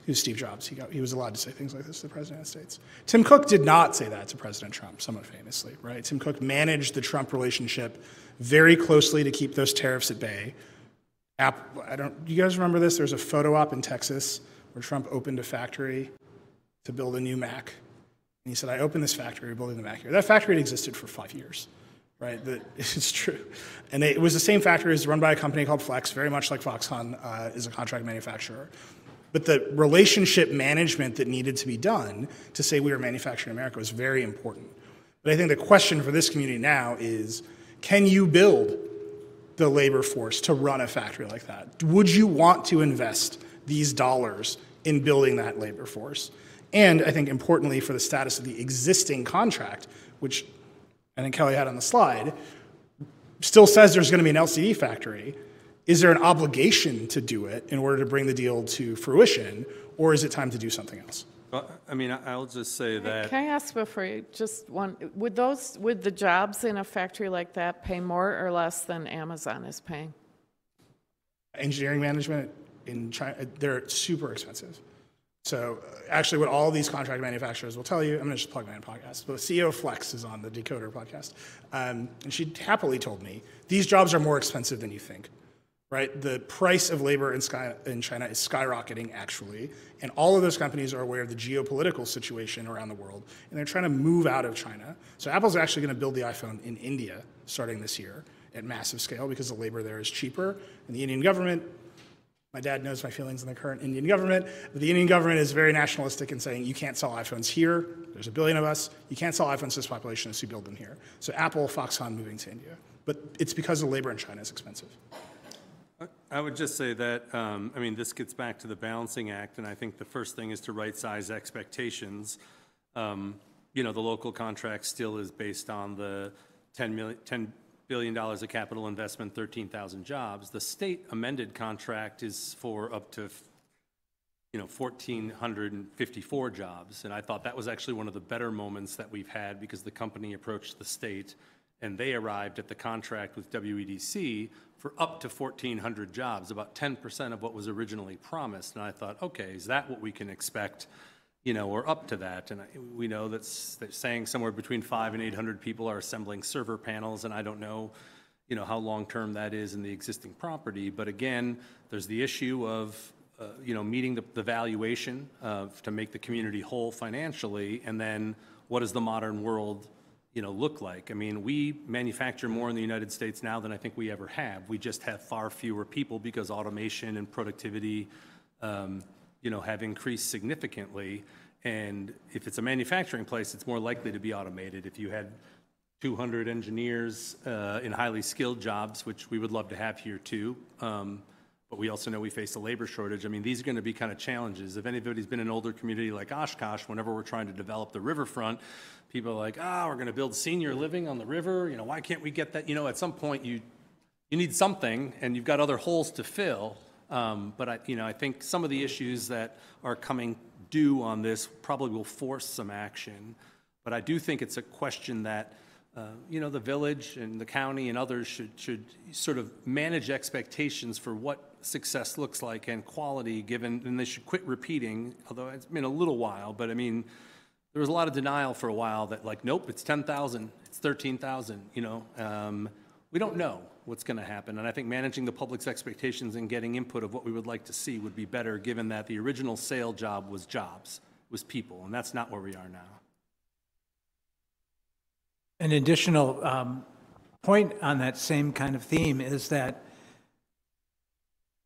He was Steve Jobs. He was allowed to say things like this to the President of the United States. Tim Cook did not say that to President Trump, somewhat famously, right? Tim Cook managed the Trump relationship very closely to keep those tariffs at bay. Do you guys remember this? There's a photo op in Texas where Trump opened a factory to build a new Mac. And he said, I opened this factory, we're building the Mac here. That factory had existed for 5 years. Right, it's true. And it was the same factory. It was run by a company called Flex, very much like Foxconn is a contract manufacturer. But the relationship management that needed to be done to say we were manufacturing in America was very important. But I think the question for this community now is, can you build the labor force to run a factory like that? Would you want to invest these dollars in building that labor force? And I think importantly for the status of the existing contract, which I think Kelly had on the slide, still says there's going to be an LCD factory. Is there an obligation to do it in order to bring the deal to fruition, or is it time to do something else? Well, I mean, I'll just say that. Can I ask before you, just one, would the jobs in a factory like that pay more or less than Amazon is paying? Engineering management in China, they're super expensive. So actually what all these contract manufacturers will tell you, I'm going to just plug my own podcast, but the CEO of Flex is on the Decoder podcast, and she happily told me, these jobs are more expensive than you think, right? The price of labor in China is skyrocketing, actually, and all of those companies are aware of the geopolitical situation around the world, and they're trying to move out of China. So Apple's actually going to build the iPhone in India starting this year at massive scale because the labor there is cheaper, and the Indian government My dad knows my feelings on the current Indian government, but the Indian government is very nationalistic in saying you can't sell iPhones here. There's 1 billion of us. You can't sell iPhones to this population unless you build them here. So Apple, Foxconn moving to India. But it's because the labor in China is expensive. I would just say that, I mean, this gets back to the balancing act, and I think the first thing is to right-size expectations. You know, the local contract still is based on the $10 billion of capital investment, 13,000 jobs. The state amended contract is for up to, 1,454 jobs. And I thought that was actually one of the better moments that we've had because the company approached the state and they arrived at the contract with WEDC for up to 1,400 jobs, about 10% of what was originally promised. And I thought, okay, is that what we can expect? Or up to that. And we know they're saying somewhere between 500 and 800 people are assembling server panels, and I don't know, how long-term that is in the existing property. But again, there's the issue of, meeting the valuation to make the community whole financially, and then what does the modern world, look like? I mean, we manufacture more in the United States now than I think we ever have. We just have far fewer people because automation and productivity have increased significantly. And if it's a manufacturing place, it's more likely to be automated. If you had 200 engineers in highly skilled jobs, which we would love to have here too, but we also know we face a labor shortage. I mean, these are going to be kind of challenges. If anybody's been in an older community like Oshkosh, whenever we're trying to develop the riverfront, people are like, we're going to build senior living on the river. Why can't we get that? At some point you need something, and you've got other holes to fill. But I think some of the issues that are coming due on this probably will force some action. But I do think it's a question that the village and the county and others should sort of manage expectations for what success looks like and quality given, and they should quit repeating. Although it's been a little while, but I mean, there was a lot of denial for a while that like, nope, it's 10,000, it's 13,000. We don't know what's going to happen. And I think managing the public's expectations and getting input of what we would like to see would be better, given that the original sale job was jobs, was people, and that's not where we are now. An additional point on that same kind of theme is that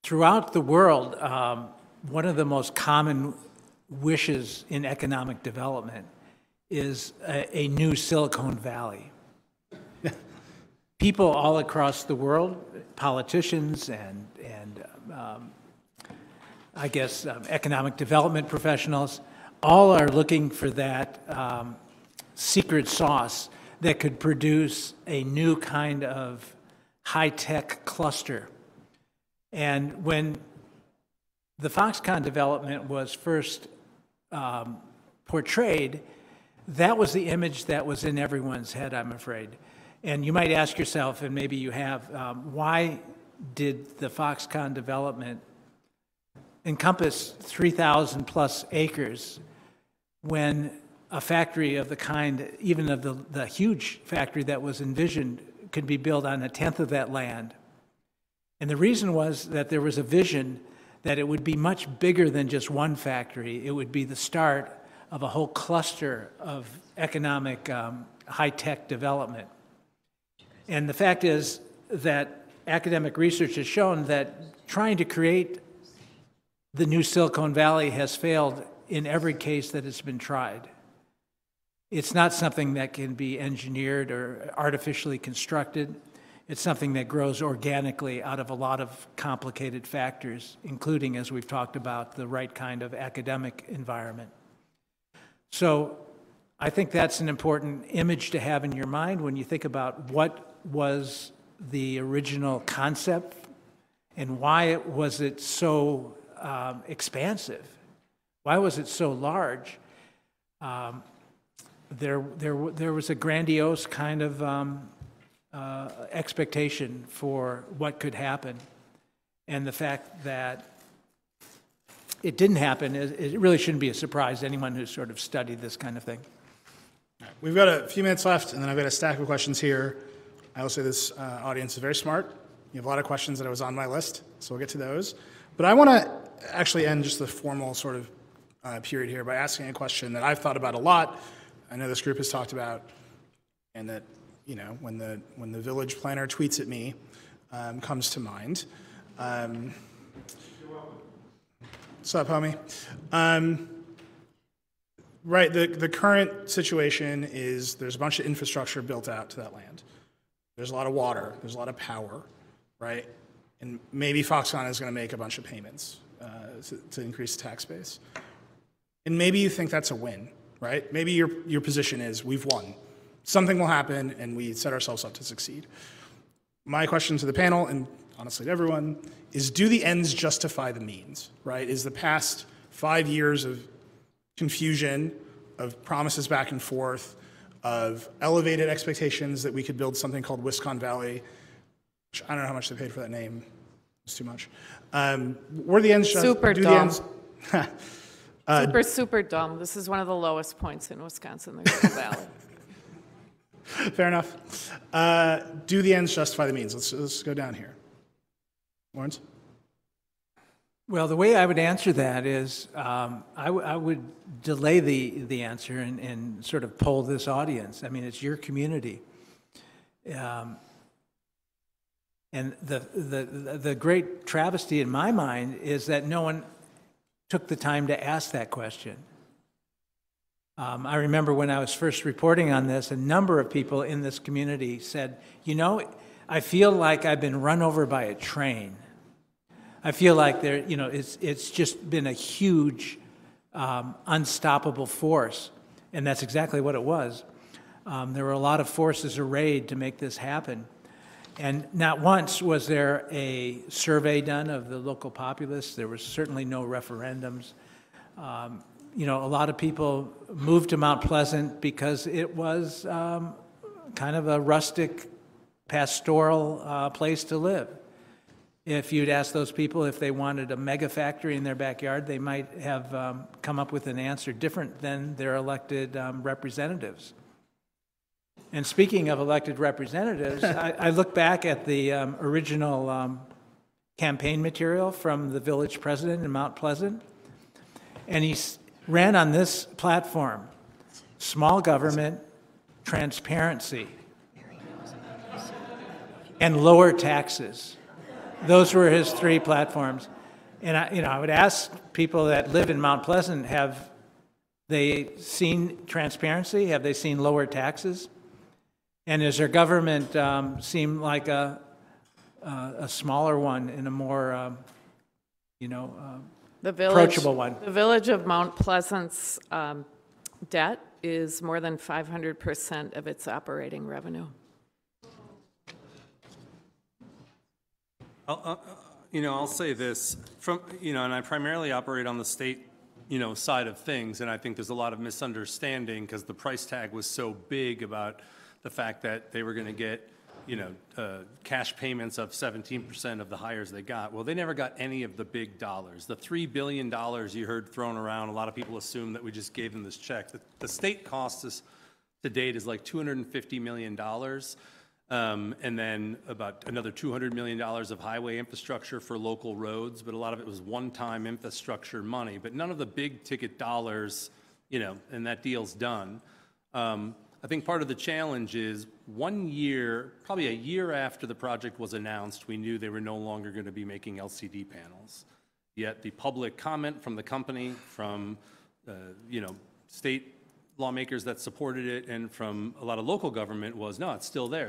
throughout the world, one of the most common wishes in economic development is a new Silicon Valley. People all across the world, politicians and I guess economic development professionals, all are looking for that secret sauce that could produce a new kind of high-tech cluster. And when the Foxconn development was first portrayed, that was the image that was in everyone's head, I'm afraid. And you might ask yourself, and maybe you have, why did the Foxconn development encompass 3,000 plus acres when a factory of the kind, even of the huge factory that was envisioned, could be built on 1/10 of that land? And the reason was that there was a vision that it would be much bigger than just one factory. It would be the start of a whole cluster of economic high-tech development. And the fact is that academic research has shown that trying to create the new Silicon Valley has failed in every case that it's been tried. It's not something that can be engineered or artificially constructed. It's something that grows organically out of a lot of complicated factors, including, as we've talked about, the right kind of academic environment. So I think that's an important image to have in your mind when you think about what was the original concept and why was it so expansive? Why was it so large? There was a grandiose kind of expectation for what could happen. And the fact that it didn't happen, it really shouldn't be a surprise to anyone who's sort of studied this kind of thing. We've got a few minutes left, and then I've got a stack of questions here. I will say this audience is very smart. You have a lot of questions that was on my list, so we'll get to those. But I want to actually end just the formal sort of period here by asking a question that I've thought about a lot. I know this group has talked about, and that when the village planner tweets at me, comes to mind. What's up, homie? Right, the current situation is there's a bunch of infrastructure built out to that land. There's a lot of water, there's a lot of power, right? And maybe Foxconn is going to make a bunch of payments to increase the tax base. And maybe you think that's a win, right? Maybe your position is we've won. Something will happen and we set ourselves up to succeed. My question to the panel, and honestly to everyone, is do the ends justify the means, right? Is the past 5 years of confusion, of promises back and forth, of elevated expectations that we could build something called Wisconsin Valley, which I don't know how much they paid for that name, it's too much. Were the ends Super do dumb. The ends, Super dumb. This is one of the lowest points in Wisconsin, the Valley. fair enough. Do the ends justify the means? Let's go down here. Lawrence? Well, the way I would answer that is I would delay the answer and sort of poll this audience. I mean, it's your community. And the great travesty in my mind is that no one took the time to ask that question. I remember when I was first reporting on this, a number of people in this community said, you know, I feel like I've been run over by a train. I feel like it's just been a huge, unstoppable force, and that's exactly what it was. There were a lot of forces arrayed to make this happen, and not once was there a survey done of the local populace. There was certainly no referendums. A lot of people moved to Mount Pleasant because it was kind of a rustic, pastoral place to live. If you'd asked those people if they wanted a mega factory in their backyard, they might have come up with an answer different than their elected representatives. And speaking of elected representatives, I look back at the original campaign material from the village president in Mount Pleasant, and he ran on this platform: small government, transparency, and lower taxes. Those were his three platforms. And I would ask people that live in Mount Pleasant, have they seen transparency? Have they seen lower taxes? And does their government seem like a smaller one and a more, approachable one? The village of Mount Pleasant's debt is more than 500% of its operating revenue. I'll say this, and I primarily operate on the state, side of things, and I think there's a lot of misunderstanding because the price tag was so big about the fact that they were going to get, cash payments of 17% of the hires they got. Well, they never got any of the big dollars. The $3 billion you heard thrown around, a lot of people assume that we just gave them this check. The state cost us to date is like $250 million. And then about another $200 million of highway infrastructure for local roads, but a lot of it was one-time infrastructure money, but none of the big ticket dollars, and that deal's done. I think part of the challenge is 1 year, probably a year after the project was announced, we knew they were no longer going to be making LCD panels. Yet the public comment from the company, from, state lawmakers that supported it and from a lot of local government was, no, it's still there,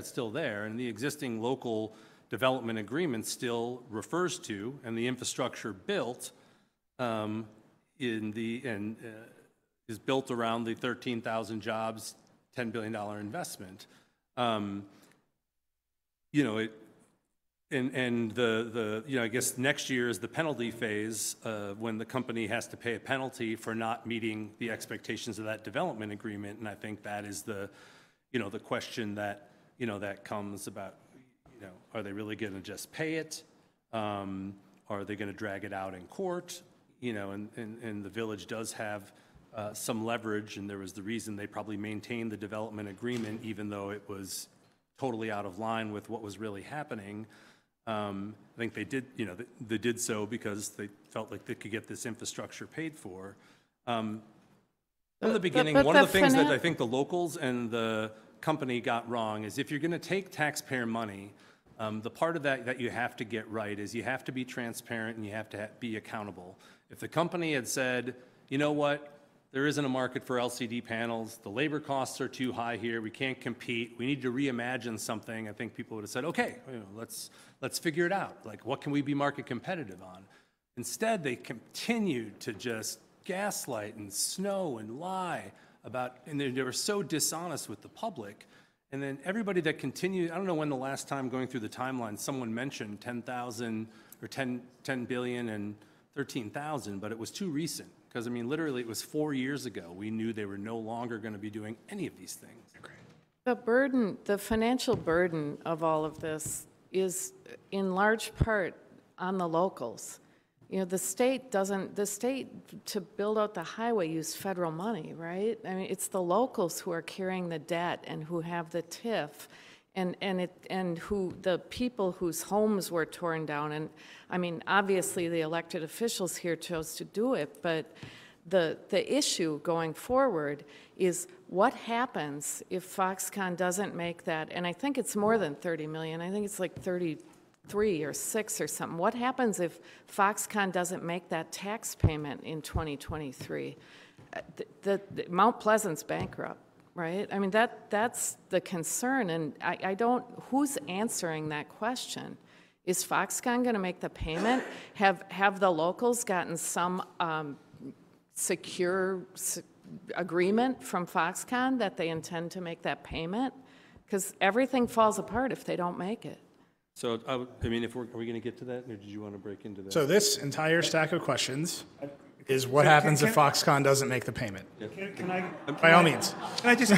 and the existing local development agreement still refers to, and the infrastructure built is built around the 13,000 jobs, $10 billion investment. I guess next year is the penalty phase when the company has to pay a penalty for not meeting the expectations of that development agreement, and I think that is the question that that comes about. Are they really going to just pay it? Are they going to drag it out in court? And the village does have some leverage, and there was the reason they probably maintained the development agreement, even though it was totally out of line with what was really happening. I think they did, they did so because they felt like they could get this infrastructure paid for. From the beginning, one of the things that I think the locals and the company got wrong is if you're going to take taxpayer money The part of that you have to get right is you have to be transparent and you have to be accountable. If the company had said, you know what, there isn't a market for LCD panels, the labor costs are too high here, we can't compete, we need to reimagine something, I think people would have said, okay, let's figure it out. Like, what can we be market competitive on? Instead, they continued to just gaslight and snow and lie about, and they were so dishonest with the public. And then everybody that continued, I don't know when the last time going through the timeline someone mentioned 10,000 or 10 billion and 13,000, but it was too recent. Because, I mean, literally, it was 4 years ago. We knew they were no longer going to be doing any of these things. The burden, the financial burden of all of this is in large part on the locals. You know, the state to build out the highway used federal money, right? I mean, it's the locals who are carrying the debt and who have the TIF and who the people whose homes were torn down. And I mean, obviously the elected officials here chose to do it, but the issue going forward is what happens if Foxconn doesn't make that, and I think it's more than 30 million, I think it's like 33 or 6 or something. What happens if Foxconn doesn't make that tax payment in 2023? The Mount Pleasant's bankrupt. Right? I mean, that's the concern, and I don't, who's answering that question? Is Foxconn going to make the payment? Have the locals gotten some secure agreement from Foxconn that they intend to make that payment? Because everything falls apart if they don't make it. So, I mean, are we going to get to that, or did you want to break into that? So this entire stack of questions is what happens if Foxconn doesn't make the payment. By all means. Can I just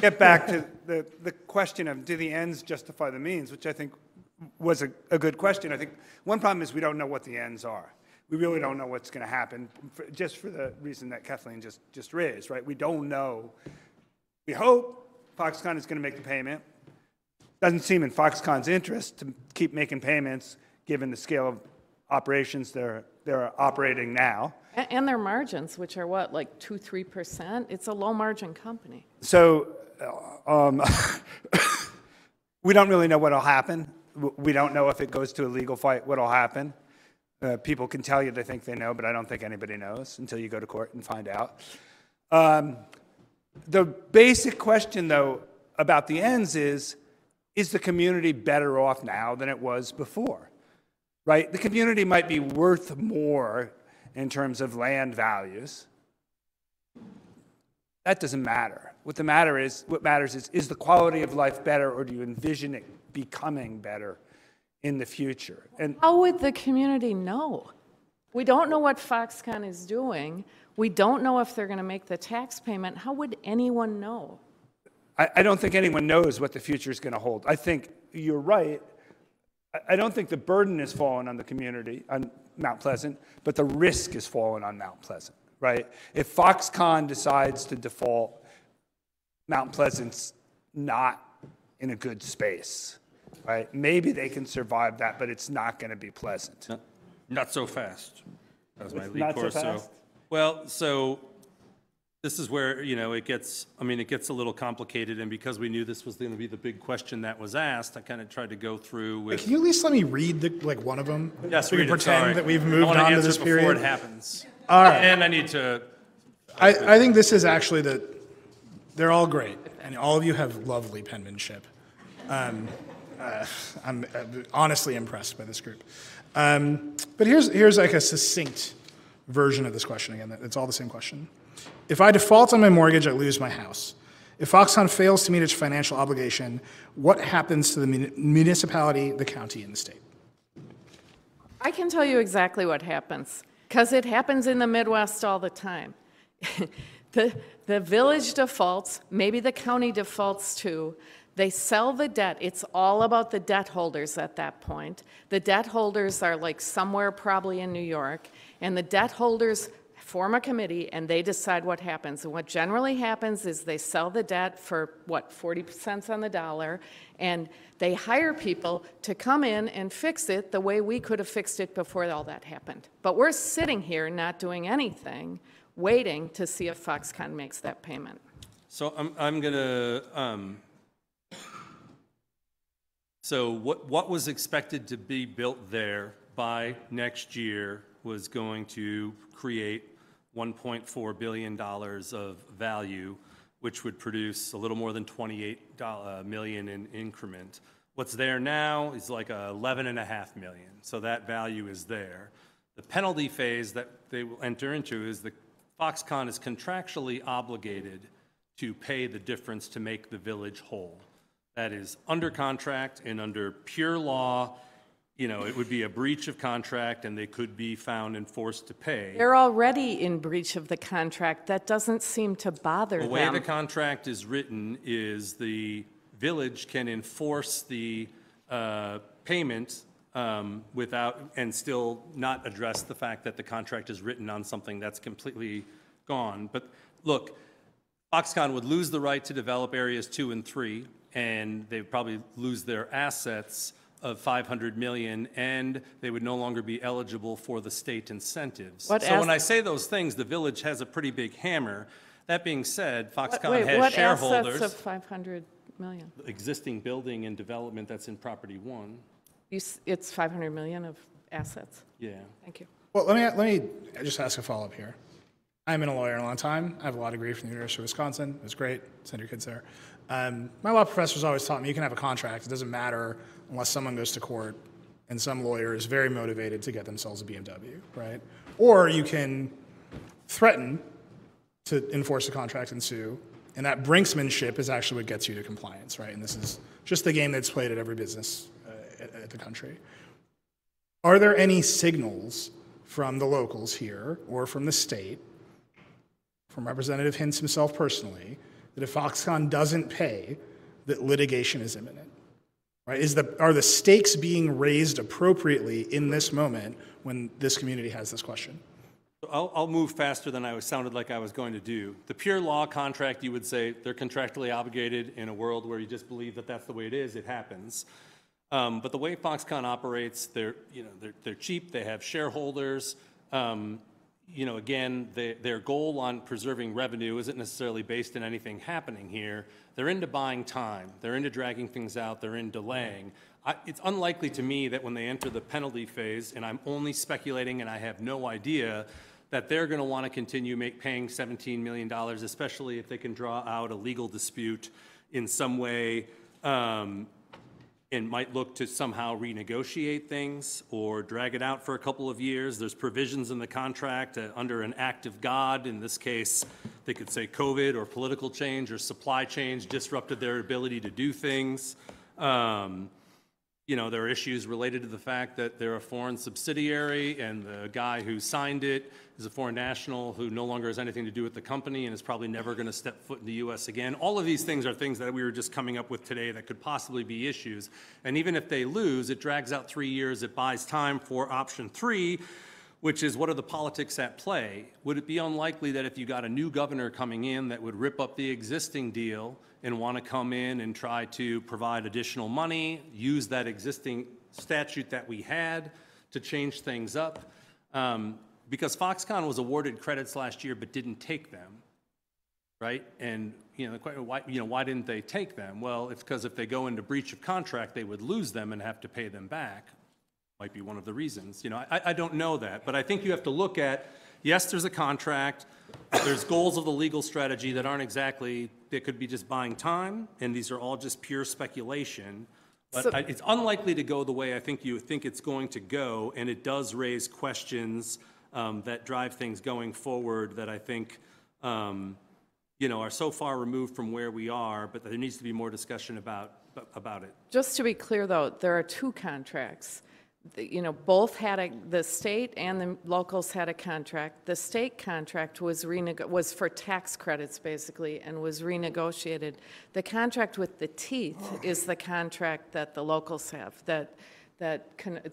get back to the question of do the ends justify the means, which I think was a good question. I think one problem is we don't know what the ends are. We really don't know what's going to happen, just for the reason that Kathleen just raised, right? We don't know. We hope Foxconn is going to make the payment. Doesn't seem in Foxconn's interest to keep making payments given the scale of operations they're operating now. And their margins, which are what, like 2-3%? It's a low margin company. So we don't really know what will happen. We don't know if it goes to a legal fight, what will happen. People can tell you they think they know, but I don't think anybody knows until you go to court and find out. The basic question, though, about the ends is the community better off now than it was before? Right? The community might be worth more in terms of land values. That doesn't matter. What matters is the quality of life better, or do you envision it becoming better in the future? And how would the community know? We don't know what Foxconn is doing. We don't know if they're going to make the tax payment. How would anyone know? I don't think anyone knows what the future is going to hold. I think you're right. I don't think the burden is falling on the community, on Mount Pleasant, but the risk is falling on Mount Pleasant, right? If Foxconn decides to default, Mount Pleasant's not in a good space, right? Maybe they can survive that, but it's not going to be pleasant. Not so fast. That was my lead Not so course. fast? Well, so this is where, it gets a little complicated, and because we knew this was going to be the big question that was asked, I kind of tried to go through with... Can you at least let me read one of them? Yes, so we read can it, sorry. pretend that we've moved I on to answer this before period. it happens. All right. And I need to... I think this is actually they're all great, and all of you have lovely penmanship. I'm honestly impressed by this group. But here's like a succinct version of this question again. It's all the same question. If I default on my mortgage, I lose my house. If Foxconn fails to meet its financial obligation, what happens to the municipality, the county, and the state? I can tell you exactly what happens, because it happens in the Midwest all the time. The village defaults, maybe the county defaults too. They sell the debt. It's all about the debt holders at that point. The debt holders are like somewhere probably in New York, and the debt holders form a committee and they decide what happens. And what generally happens is they sell the debt for, 40 cents on the dollar, and they hire people to come in and fix it the way we could have fixed it before all that happened. But we're sitting here not doing anything, waiting to see if Foxconn makes that payment. So I'm going to... So what was expected to be built there by next year was going to create $1.4 billion of value, which would produce a little more than $28 million in increment. What's there now is like $11.5 million, so that value is there. The penalty phase that they will enter into is the Foxconn is contractually obligated to pay the difference to make the village whole. That is under contract and under pure law. You know, it would be a breach of contract and they could be found and forced to pay. They're already in breach of the contract. That doesn't seem to bother them. The way the contract is written is the village can enforce the payment without, and still not address the fact that the contract is written on something that's completely gone. But look, Foxconn would lose the right to develop areas 2 and 3, and they would probably lose their assets of $500 million, and they would no longer be eligible for the state incentives. So when I say those things, the village has a pretty big hammer. That being said, Foxconn has shareholders. What assets of $500 million? Existing building and development that's in property 1. It's $500 million of assets? Yeah. Thank you. Well, let me just ask a follow-up here. I've been a lawyer a long time. I have a law degree from the University of Wisconsin. It was great. Send your kids there. My law professors always taught me you can have a contract. It doesn't matter unless someone goes to court and some lawyer is very motivated to get themselves a BMW, right? Or you can threaten to enforce a contract and sue, and that brinksmanship is actually what gets you to compliance, right? And this is just the game that's played at every business at the country. Are there any signals from the locals here or from the state, from Representative Hintz himself personally, that if Foxconn doesn't pay, that litigation is imminent? Right? Are the stakes being raised appropriately in this moment when this community has this question? I'll move faster than I sounded like I was going to do. The pure law contract, you would say they're contractually obligated in a world where you just believe that that's the way it is. It happens. But the way Foxconn operates, they're cheap. They have shareholders. Again, their goal on preserving revenue isn't necessarily based on anything happening here. They're into buying time. They're into dragging things out. They're in delaying. It's unlikely to me that when they enter the penalty phase, and I'm only speculating and I have no idea, that they're going to want to continue paying $17 million, especially if they can draw out a legal dispute in some way and might look to somehow renegotiate things or drag it out for a couple of years. There's provisions in the contract under an act of God. In this case, they could say COVID or political change or supply change disrupted their ability to do things. There are issues related to the fact that they're a foreign subsidiary and the guy who signed it is a foreign national who no longer has anything to do with the company and is probably never going to step foot in the U.S. again. All of these things are things that we were just coming up with today that could possibly be issues. And even if they lose, it drags out 3 years. It buys time for option 3, which is what are the politics at play? Would it be unlikely that if you got a new governor coming in that would rip up the existing deal and want to come in and try to provide additional money, use that existing statute that we had to change things up? Because Foxconn was awarded credits last year but didn't take them, right? And the question, why didn't they take them? Well, it's because if they go into breach of contract, they would lose them and have to pay them back. Might be one of the reasons. I don't know that, but I think you have to look at, yes, there's a contract, there's goals of the legal strategy that aren't exactly, they could be just buying time, and these are all just pure speculation. But it's unlikely to go the way I think you think it's going to go, and it does raise questions that drive things going forward that I think are so far removed from where we are, but there needs to be more discussion about it. Just to be clear, though, there are 2 contracts. Both had the state and the locals had a contract. The state contract was for tax credits, basically, and was renegotiated. The contract with the teeth is the contract that the locals have, that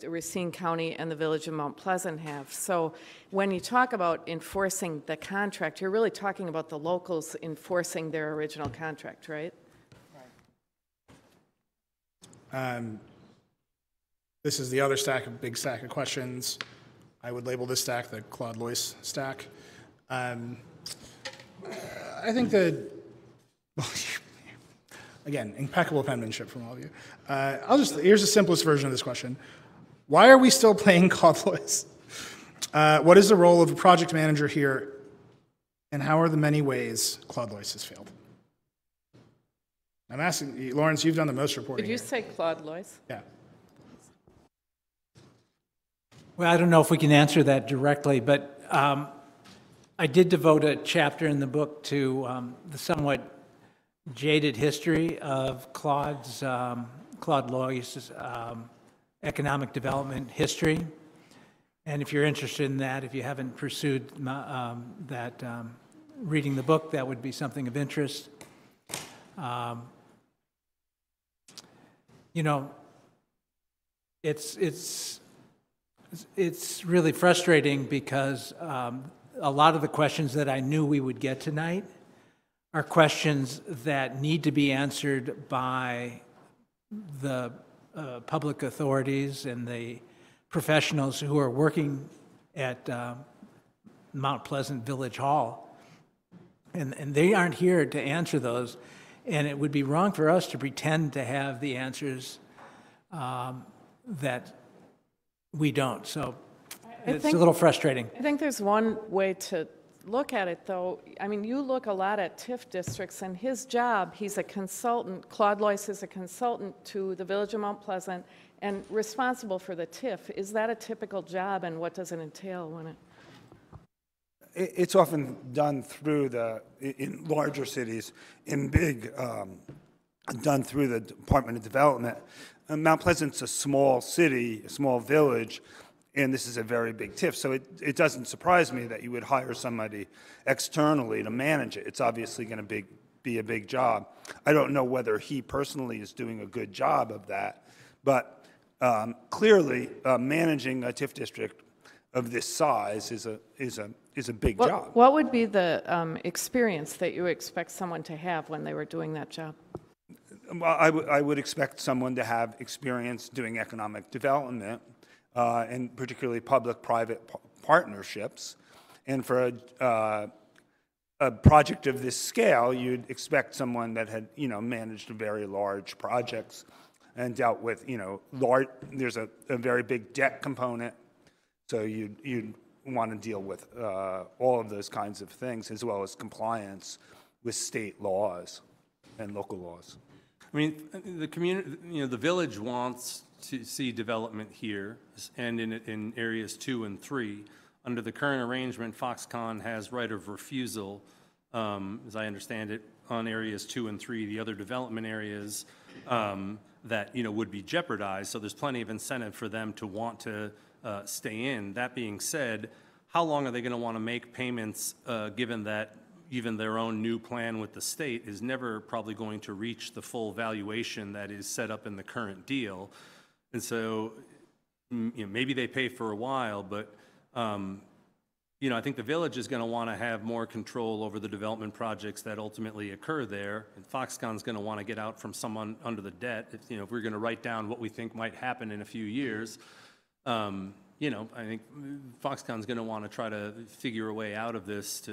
Racine County and the Village of Mount Pleasant have. So when you talk about enforcing the contract, you're really talking about the locals enforcing their original contract, right? This is the other big stack of questions. I would label this stack the Claude Loyce stack. I think that Again, impeccable penmanship from all of you. Here's the simplest version of this question. Why are we still playing Claude Lois? What is the role of a project manager here, and how are the many ways Claude Lois has failed? I'm asking you, Lawrence, you've done the most reporting. Did you here. say Claude Lois? Yeah. Well, I don't know if we can answer that directly, but I did devote a chapter in the book to the somewhat jaded history of Claude Lois' economic development history. And if you're interested in that, if you haven't pursued reading the book, that would be something of interest. You know, it's really frustrating because a lot of the questions that I knew we would get tonight are questions that need to be answered by the public authorities and the professionals who are working at Mount Pleasant Village Hall. And they aren't here to answer those. And it would be wrong for us to pretend to have the answers that we don't. So it's a little frustrating. I think there's one way to look at it, though. I mean, you look a lot at TIF districts, and his job, he's a consultant. Claude Lois is a consultant to the Village of Mount Pleasant and responsible for the TIF. Is that a typical job, and what does it entail when it? It's often done through in larger cities, done through the Department of Development. Mount Pleasant's a small city, a small village, and this is a very big TIF, so it doesn't surprise me that you would hire somebody externally to manage it. It's obviously going to be a big job. I don't know whether he personally is doing a good job of that, but clearly managing a TIF district of this size is a big job. What would be the experience that you expect someone to have when they were doing that job? Well, I would expect someone to have experience doing economic development, and particularly public-private partnerships. And for a project of this scale, you'd expect someone that had, managed very large projects and dealt with, there's a very big debt component. So you'd want to deal with all of those kinds of things, as well as compliance with state laws and local laws. I mean, the community, the village wants to see development here and in areas 2 and 3. Under the current arrangement, Foxconn has right of refusal, as I understand it, on areas 2 and 3. The other development areas that would be jeopardized. So there's plenty of incentive for them to want to stay in. That being said, how long are they going to want to make payments given that even their own new plan with the state is never probably going to reach the full valuation that is set up in the current deal? And so maybe they pay for a while, but I think the village is going to want to have more control over the development projects that ultimately occur there, and Foxconn's going to want to get out from someone under the debt. If we're going to write down what we think might happen in a few years, I think Foxconn's going to want to try to figure a way out of this.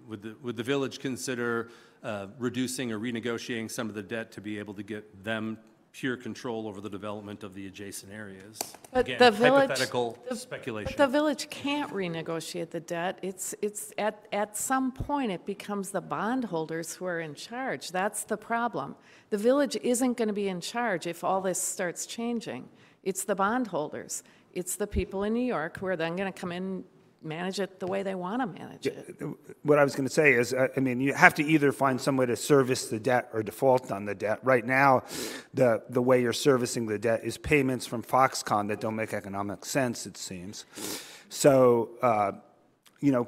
Would the village consider reducing or renegotiating some of the debt to be able to get them pure control over the development of the adjacent areas? But Again, the village, hypothetical speculation. But the village can't renegotiate the debt. It's at some point it becomes the bondholders who are in charge. That's the problem. The village isn't going to be in charge if all this starts changing. It's the bondholders. It's the people in New York who are then going to come in and manage it the way they want to manage it. What I was going to say is, you have to either find some way to service the debt or default on the debt. Right now, the way you're servicing the debt is payments from Foxconn that don't make economic sense, it seems. So,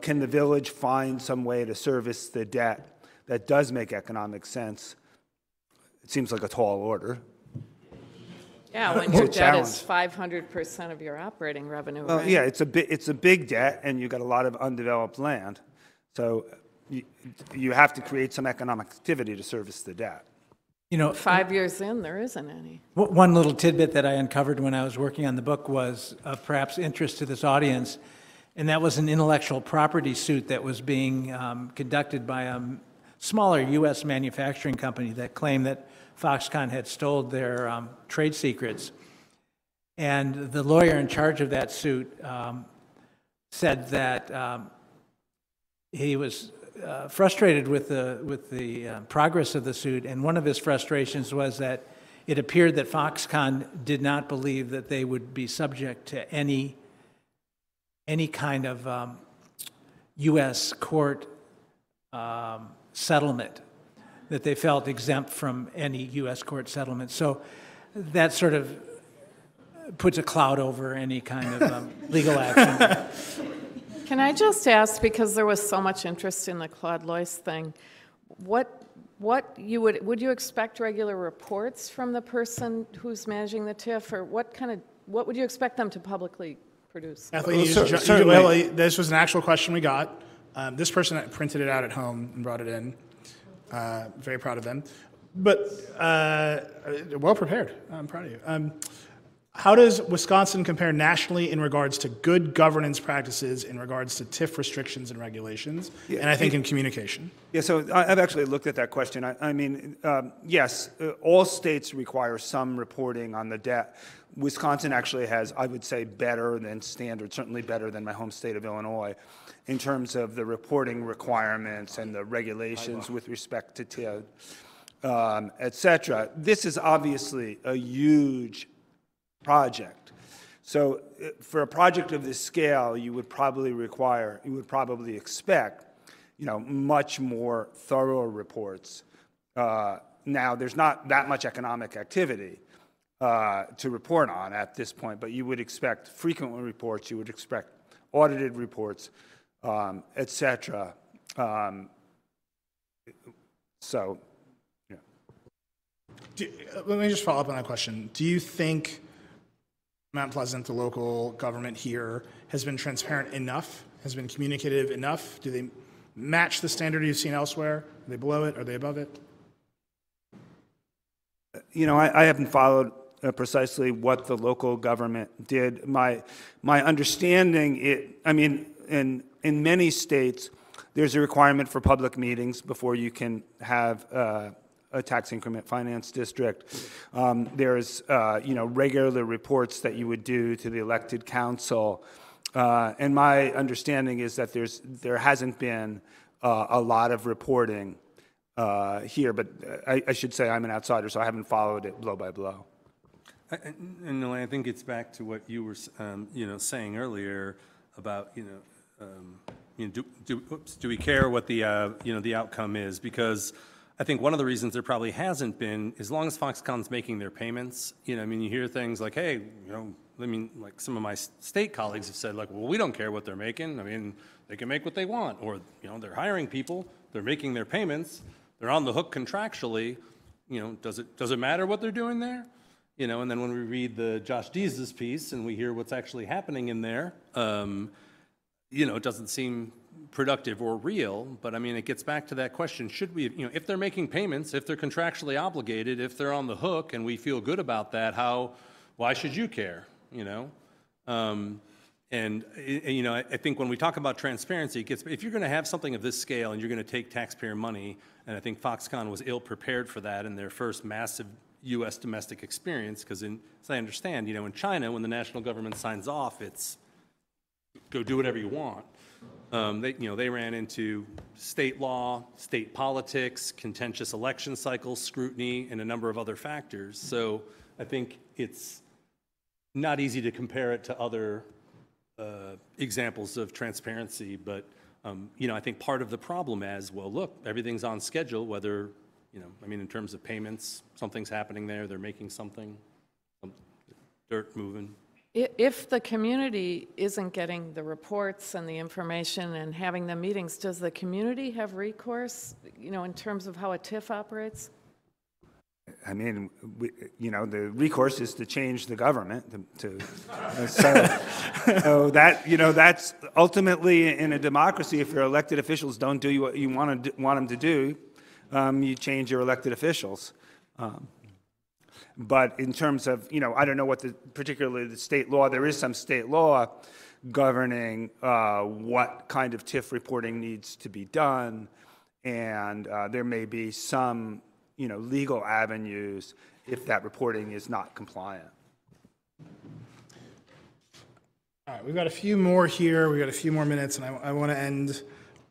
can the village find some way to service the debt that does make economic sense? It seems like a tall order. Yeah, when your debt is 500% of your operating revenue, Well, right? yeah, it's a big debt, and you've got a lot of undeveloped land. So you have to create some economic activity to service the debt. 5 years in, there isn't any. One little tidbit that I uncovered when I was working on the book was of perhaps interest to this audience, and that was an intellectual property suit that was being conducted by a smaller U.S. manufacturing company that claimed that Foxconn had stole their trade secrets. And the lawyer in charge of that suit said that he was frustrated with the progress of the suit, and one of his frustrations was that it appeared that Foxconn did not believe that they would be subject to any kind of U.S. court settlement, that they felt exempt from any U.S. court settlement. So that sort of puts a cloud over any kind of legal action. Can I just ask, because there was so much interest in the Claude Loyce thing, would you expect regular reports from the person who's managing the TIF, or what would you expect them to publicly produce? Kathleen, certainly. This was an actual question we got. This person printed it out at home and brought it in. Very proud of them. But well prepared. I'm proud of you. How does Wisconsin compare nationally in regards to good governance practices, in regards to TIF restrictions and regulations, and I think in communication? Yeah, so I've actually looked at that question. I mean, yes, all states require some reporting on the debt. Wisconsin actually has, I would say, better than standard, certainly better than my home state of Illinois, in terms of the reporting requirements and the regulations with respect to TIF, et cetera. This is obviously a huge project. So for a project of this scale, you would probably expect, much more thorough reports. Now, there's not that much economic activity to report on at this point, but you would expect frequent reports, you would expect audited reports, et cetera. So, yeah. Let me just follow up on that question. Do you think Mount Pleasant, the local government here, has been transparent enough, has been communicative enough? Do they match the standard you've seen elsewhere? Are they below it? Are they above it? I haven't followed precisely what the local government did. My understanding, in many states, there's a requirement for public meetings before you can have a tax increment finance district. There's regular reports that you would do to the elected council, and my understanding is that there hasn't been a lot of reporting here. But I should say I'm an outsider, so I haven't followed it blow by blow. And Nilay, I think it's back to what you were saying earlier about do we care what the outcome is? Because I think one of the reasons there probably hasn't been, as long as Foxconn's making their payments, you hear things like, hey, like some of my state colleagues have said, like, well, we don't care what they're making. They can make what they want. Or, they're hiring people, they're making their payments, they're on the hook contractually. Does it matter what they're doing there? And then when we read the Josh Deese's piece and we hear what's actually happening in there, it doesn't seem productive or real, but it gets back to that question, should we, if they're making payments, if they're contractually obligated, if they're on the hook and we feel good about that, why should you care, I think when we talk about transparency, if you're going to have something of this scale and you're going to take taxpayer money, and I think Foxconn was ill prepared for that in their first massive U.S. domestic experience, because as I understand, in China, when the national government signs off, it's go do whatever you want. They ran into state law, state politics, contentious election cycles, scrutiny, and a number of other factors. So I think it's not easy to compare it to other examples of transparency, but I think part of the problem is, well, look, everything's on schedule, whether, in terms of payments, something's happening there, they're making something, some dirt moving. If the community isn't getting the reports and the information and having the meetings, does the community have recourse, in terms of how a TIF operates? The recourse is to change the government. So that's ultimately in a democracy. If your elected officials don't do what you want them to do, you change your elected officials. But in terms of, I don't know what particularly the state law, there is some state law governing what kind of TIF reporting needs to be done and there may be some, legal avenues if that reporting is not compliant. All right, we've got a few more here. We've got a few more minutes, and I want to end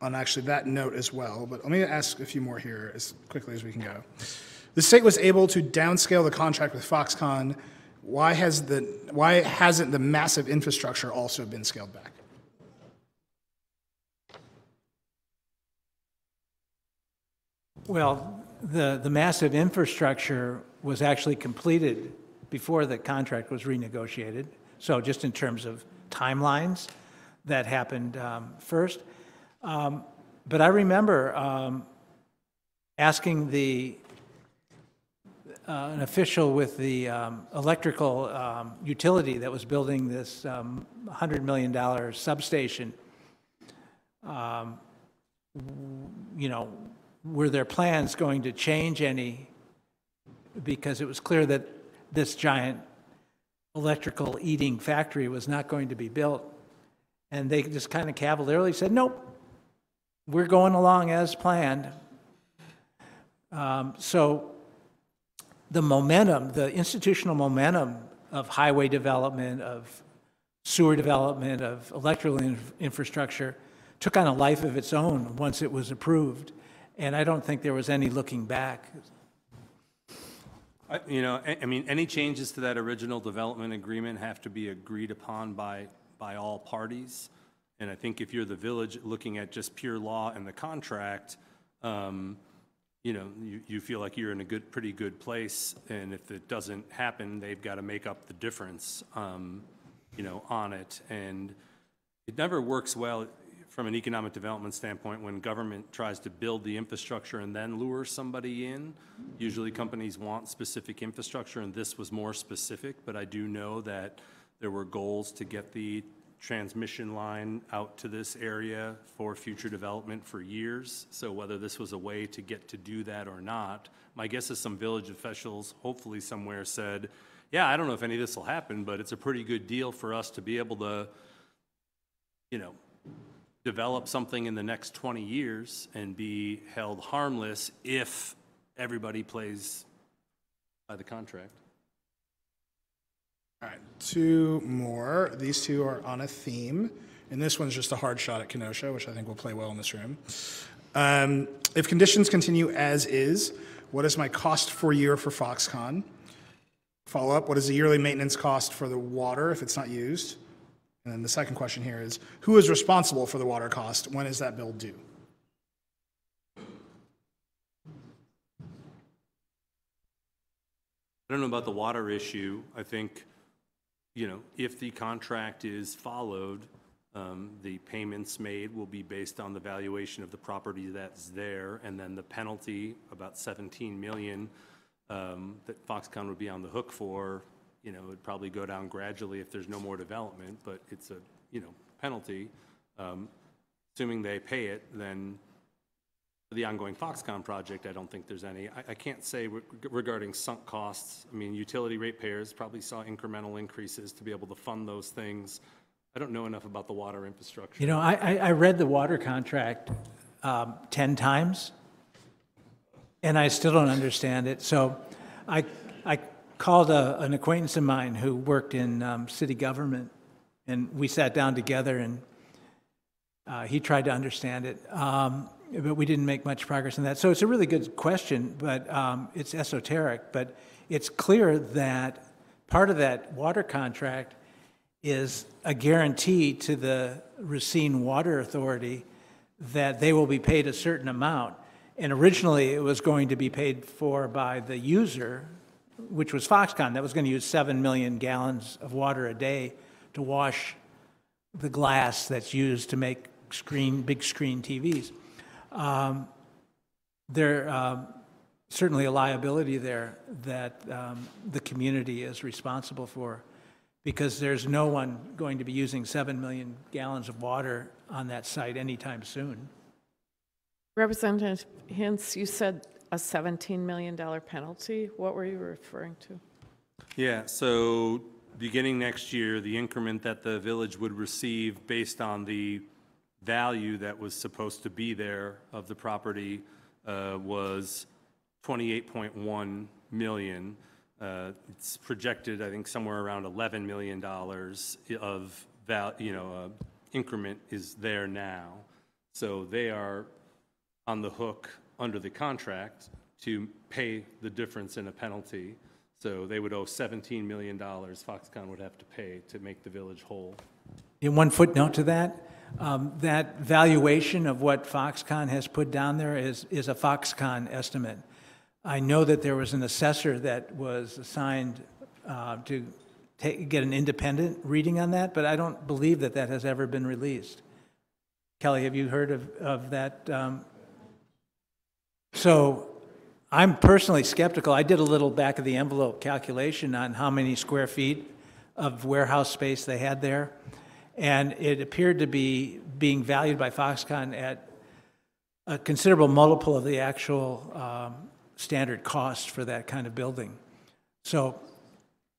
on actually that note as well. But let me ask a few more here as quickly as we can go. The state was able to downscale the contract with Foxconn. Why hasn't the massive infrastructure also been scaled back? Well, the massive infrastructure was actually completed before the contract was renegotiated. So just in terms of timelines, that happened first. But I remember asking an official with the electrical utility that was building this $100 million substation, were their plans going to change any? Because it was clear that this giant electrical eating factory was not going to be built. And they just kind of cavalierly said, nope, we're going along as planned. So the momentum, the institutional momentum of highway development, of sewer development, of electrical infrastructure took on a life of its own once it was approved. And I don't think there was any looking back. Any changes to that original development agreement have to be agreed upon by all parties. And I think if you're the village looking at just pure law and the contract, you feel like you're in a pretty good place. And if it doesn't happen, they've got to make up the difference, on it. And it never works well from an economic development standpoint when government tries to build the infrastructure and then lure somebody in. Usually companies want specific infrastructure, and this was more specific, but I do know that there were goals to get the transmission line out to this area for future development for years. So whether this was a way to get to do that or not, my guess is some village officials, hopefully somewhere, said, yeah, I don't know if any of this will happen, but it's a pretty good deal for us to be able to, develop something in the next 20 years and be held harmless if everybody plays by the contract. All right, two more. These two are on a theme, and this one's just a hard shot at Kenosha, which I think will play well in this room. If conditions continue as is, what is my cost for year for Foxconn? Follow up, what is the yearly maintenance cost for the water if it's not used? And then the second question here is, who is responsible for the water cost? When is that bill due? I don't know about the water issue. I think, if the contract is followed, the payments made will be based on the valuation of the property that's there, and then the penalty, about $17 million, that Foxconn would be on the hook for, it would probably go down gradually if there's no more development, but it's a, penalty. Assuming they pay it, then for the ongoing Foxconn project, I don't think there's any. I can't say regarding sunk costs. I mean, utility ratepayers probably saw incremental increases to be able to fund those things. I don't know enough about the water infrastructure. I read the water contract 10 times, and I still don't understand it. So I called an acquaintance of mine who worked in city government, and we sat down together, and he tried to understand it, but we didn't make much progress in that. So it's a really good question, but it's esoteric. But it's clear that part of that water contract is a guarantee to the Racine Water Authority that they will be paid a certain amount. And originally, it was going to be paid for by the user, which was Foxconn, that was going to use 7 million gallons of water a day to wash the glass that's used to make big screen TVs. There's certainly a liability there that the community is responsible for, because there's no one going to be using 7 million gallons of water on that site anytime soon. Representative Hintz, you said a $17 million penalty. What were you referring to? Yeah, so beginning next year, the increment that the village would receive based on the value that was supposed to be there of the property was $28.1 million. It's projected, I think, somewhere around $11 million of increment is there now. So they are on the hook under the contract to pay the difference in a penalty. So they would owe $17 million Foxconn would have to pay to make the village whole. In one footnote to that, that valuation of what Foxconn has put down there is a Foxconn estimate. I know that there was an assessor that was assigned to get an independent reading on that, but I don't believe that that has ever been released. Kelly, have you heard of that? So I'm personally skeptical. I did a little back of the envelope calculation on how many square feet of warehouse space they had there, and it appeared to be being valued by Foxconn at a considerable multiple of the actual standard cost for that kind of building. So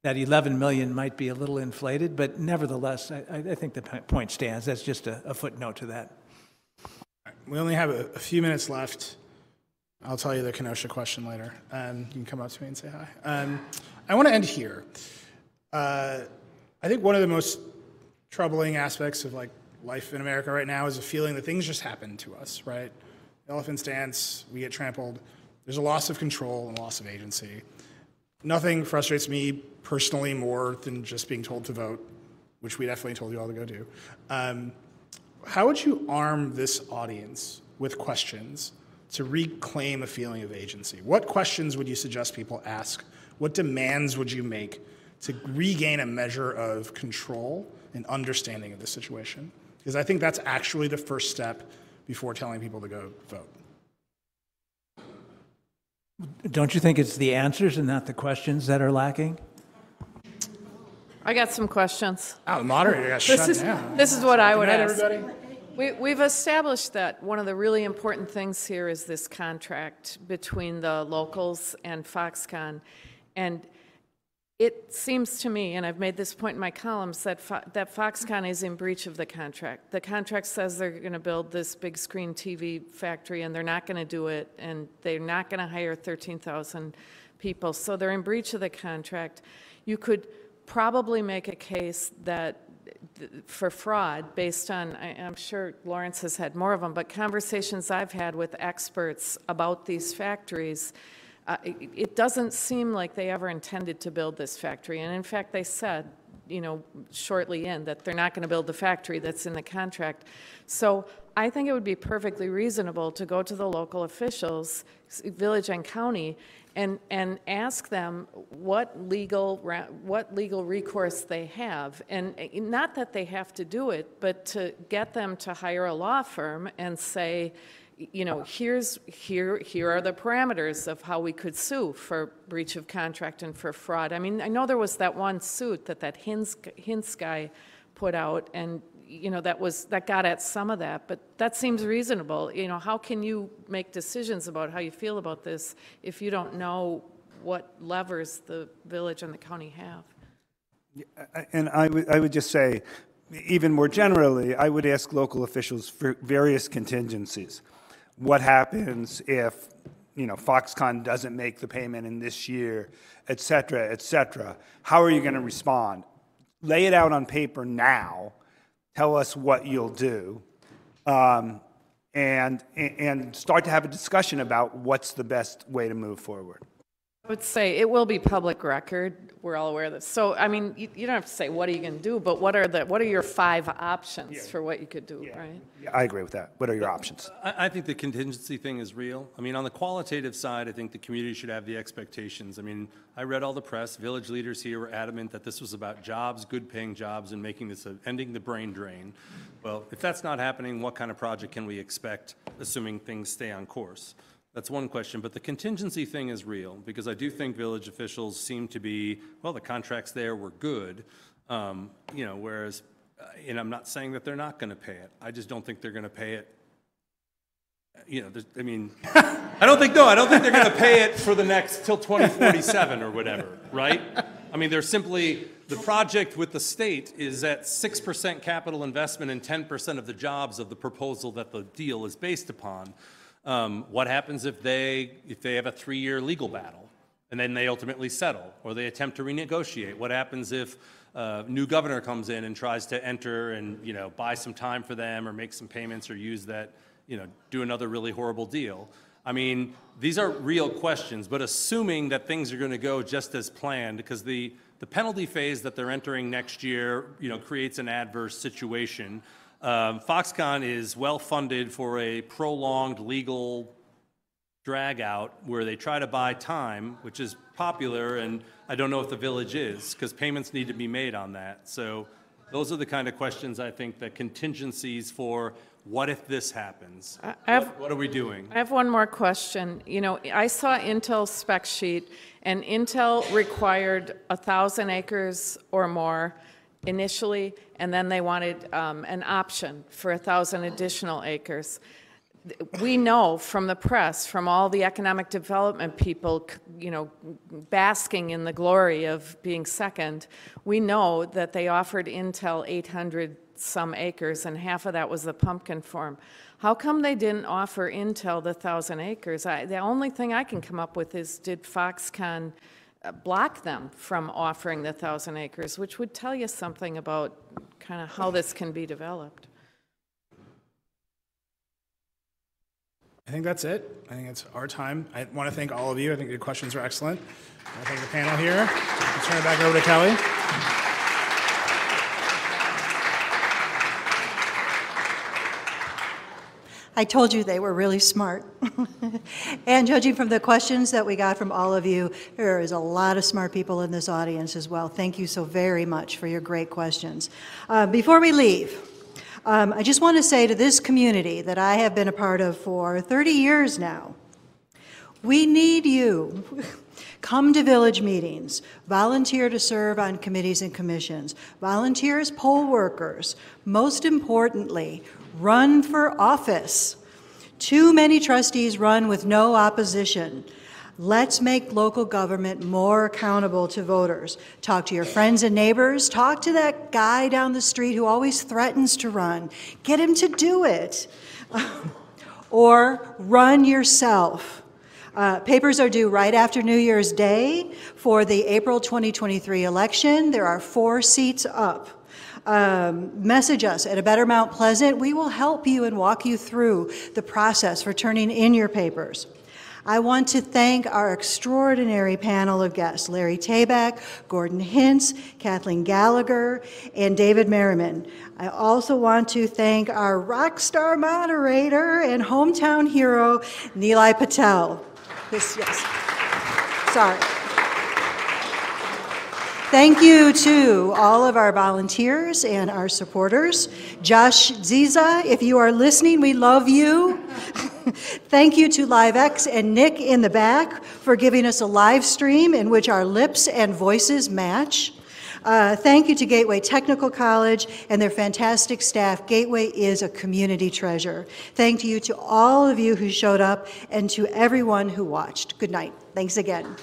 that 11 million might be a little inflated, but nevertheless, I think the point stands. That's just a footnote to that. We only have a few minutes left. I'll tell you the Kenosha question later. You can come up to me and say hi. I want to end here. I think one of the most troubling aspects of life in America right now is a feeling that things just happen to us, right? The elephants dance, we get trampled. There's a loss of control and a loss of agency. Nothing frustrates me personally more than just being told to vote, which we definitely told you all to go do. How would you arm this audience with questions to reclaim a feeling of agency? What questions would you suggest people ask? What demands would you make to regain a measure of control and understanding of the situation? Because I think that's actually the first step before telling people to go vote. Don't you think it's the answers and not the questions that are lacking? I got some questions. Oh, the moderator got shut down. This is what I would Good night, ask. everybody. We've established that one of the really important things here is this contract between the locals and Foxconn. And it seems to me, and I've made this point in my columns, that Foxconn is in breach of the contract. The contract says they're going to build this big screen TV factory, and they're not going to do it, and they're not going to hire 13,000 people. So they're in breach of the contract. You could probably make a case that for fraud based on, I'm sure Lawrence has had more of them, but conversations I've had with experts about these factories, it doesn't seem like they ever intended to build this factory. And in fact, they said, shortly in that they're not going to build the factory that's in the contract. So I think it would be perfectly reasonable to go to the local officials, village and county, and ask them what legal recourse they have, and not that they have to do it, but to get them to hire a law firm and say, here are the parameters of how we could sue for breach of contract and for fraud. I mean, I know there was that one suit that Hintz guy put out, and that got at some of that, but that seems reasonable. How can you make decisions about how you feel about this if you don't know what levers the village and the county have? And I would just say, even more generally, I would ask local officials for various contingencies. What happens if, Foxconn doesn't make the payment in this year, et cetera, et cetera? How are you going to respond? Lay it out on paper now. Tell us what you'll do, and start to have a discussion about what's the best way to move forward. I would say it will be public record. We're all aware of this. So, I mean, you don't have to say what are you going to do, but what are your 5 options for what you could do, right? Yeah, I agree with that. What are your options? I think the contingency thing is real. I mean, on the qualitative side, I think the community should have the expectations. I mean, I read all the press. Village leaders here were adamant that this was about jobs, good-paying jobs, and making this ending the brain drain. Well, if that's not happening, what kind of project can we expect, assuming things stay on course? That's one question, but the contingency thing is real, because I do think village officials seem to be, well, the contracts there were good, whereas, and I'm not saying that they're not going to pay it. I just don't think they're going to pay it. I don't think they're going to pay it for the next till 2047 or whatever, right? I mean, they're simply The project with the state is at 6% capital investment and 10% of the jobs of the proposal that the deal is based upon. What happens if they have a 3-year legal battle and then they ultimately settle or they attempt to renegotiate? What happens if a new governor comes in and tries to enter and, buy some time for them or make some payments or use that, do another really horrible deal? I mean, these are real questions, but assuming that things are going to go just as planned, because the penalty phase that they're entering next year, creates an adverse situation. Foxconn is well funded for a prolonged legal drag out where they try to buy time, which is popular, and I don't know if the village is, because payments need to be made on that. So those are the kind of questions I think that contingencies for what if this happens? What are we doing? I have one more question. I saw Intel's spec sheet, and Intel required 1,000 acres or more initially, and then they wanted an option for 1,000 additional acres. We know from the press, from all the economic development people, basking in the glory of being second, we know that they offered Intel 800 some acres, and half of that was the pumpkin farm. How come they didn't offer Intel the 1,000 acres? The only thing I can come up with is, did Foxconn block them from offering the 1,000 acres, which would tell you something about kind of how this can be developed. I think that's it. I think it's our time. I want to thank all of you. I think the questions were excellent. I thank the panel here. I'll turn it back over to Kelly. I told you they were really smart. And judging from the questions that we got from all of you, there is a lot of smart people in this audience as well. Thank you so very much for your great questions. Before we leave, I just want to say to this community that I have been a part of for 30 years now, we need you. Come to village meetings, volunteer to serve on committees and commissions, volunteer as poll workers. Most importantly, run for office. Too many trustees run with no opposition. Let's make local government more accountable to voters. Talk to your friends and neighbors. Talk to that guy down the street who always threatens to run. Get him to do it. Or run yourself. Papers are due right after New Year's Day for the April 2023 election. There are 4 seats up. Message us at A Better Mount Pleasant. We will help you and walk you through the process for turning in your papers. I want to thank our extraordinary panel of guests, Larry Tabak, Gordon Hintz, Kathleen Gallagher, and David Merriman. I also want to thank our rock star moderator and hometown hero, Nilay Patel. Yes. Sorry. Thank you to all of our volunteers and our supporters. Josh Ziza, if you are listening, we love you. Thank you to LiveX and Nick in the back for giving us a live stream in which our lips and voices match. Thank you to Gateway Technical College and their fantastic staff. Gateway is a community treasure. Thank you to all of you who showed up and to everyone who watched. Good night. Thanks again.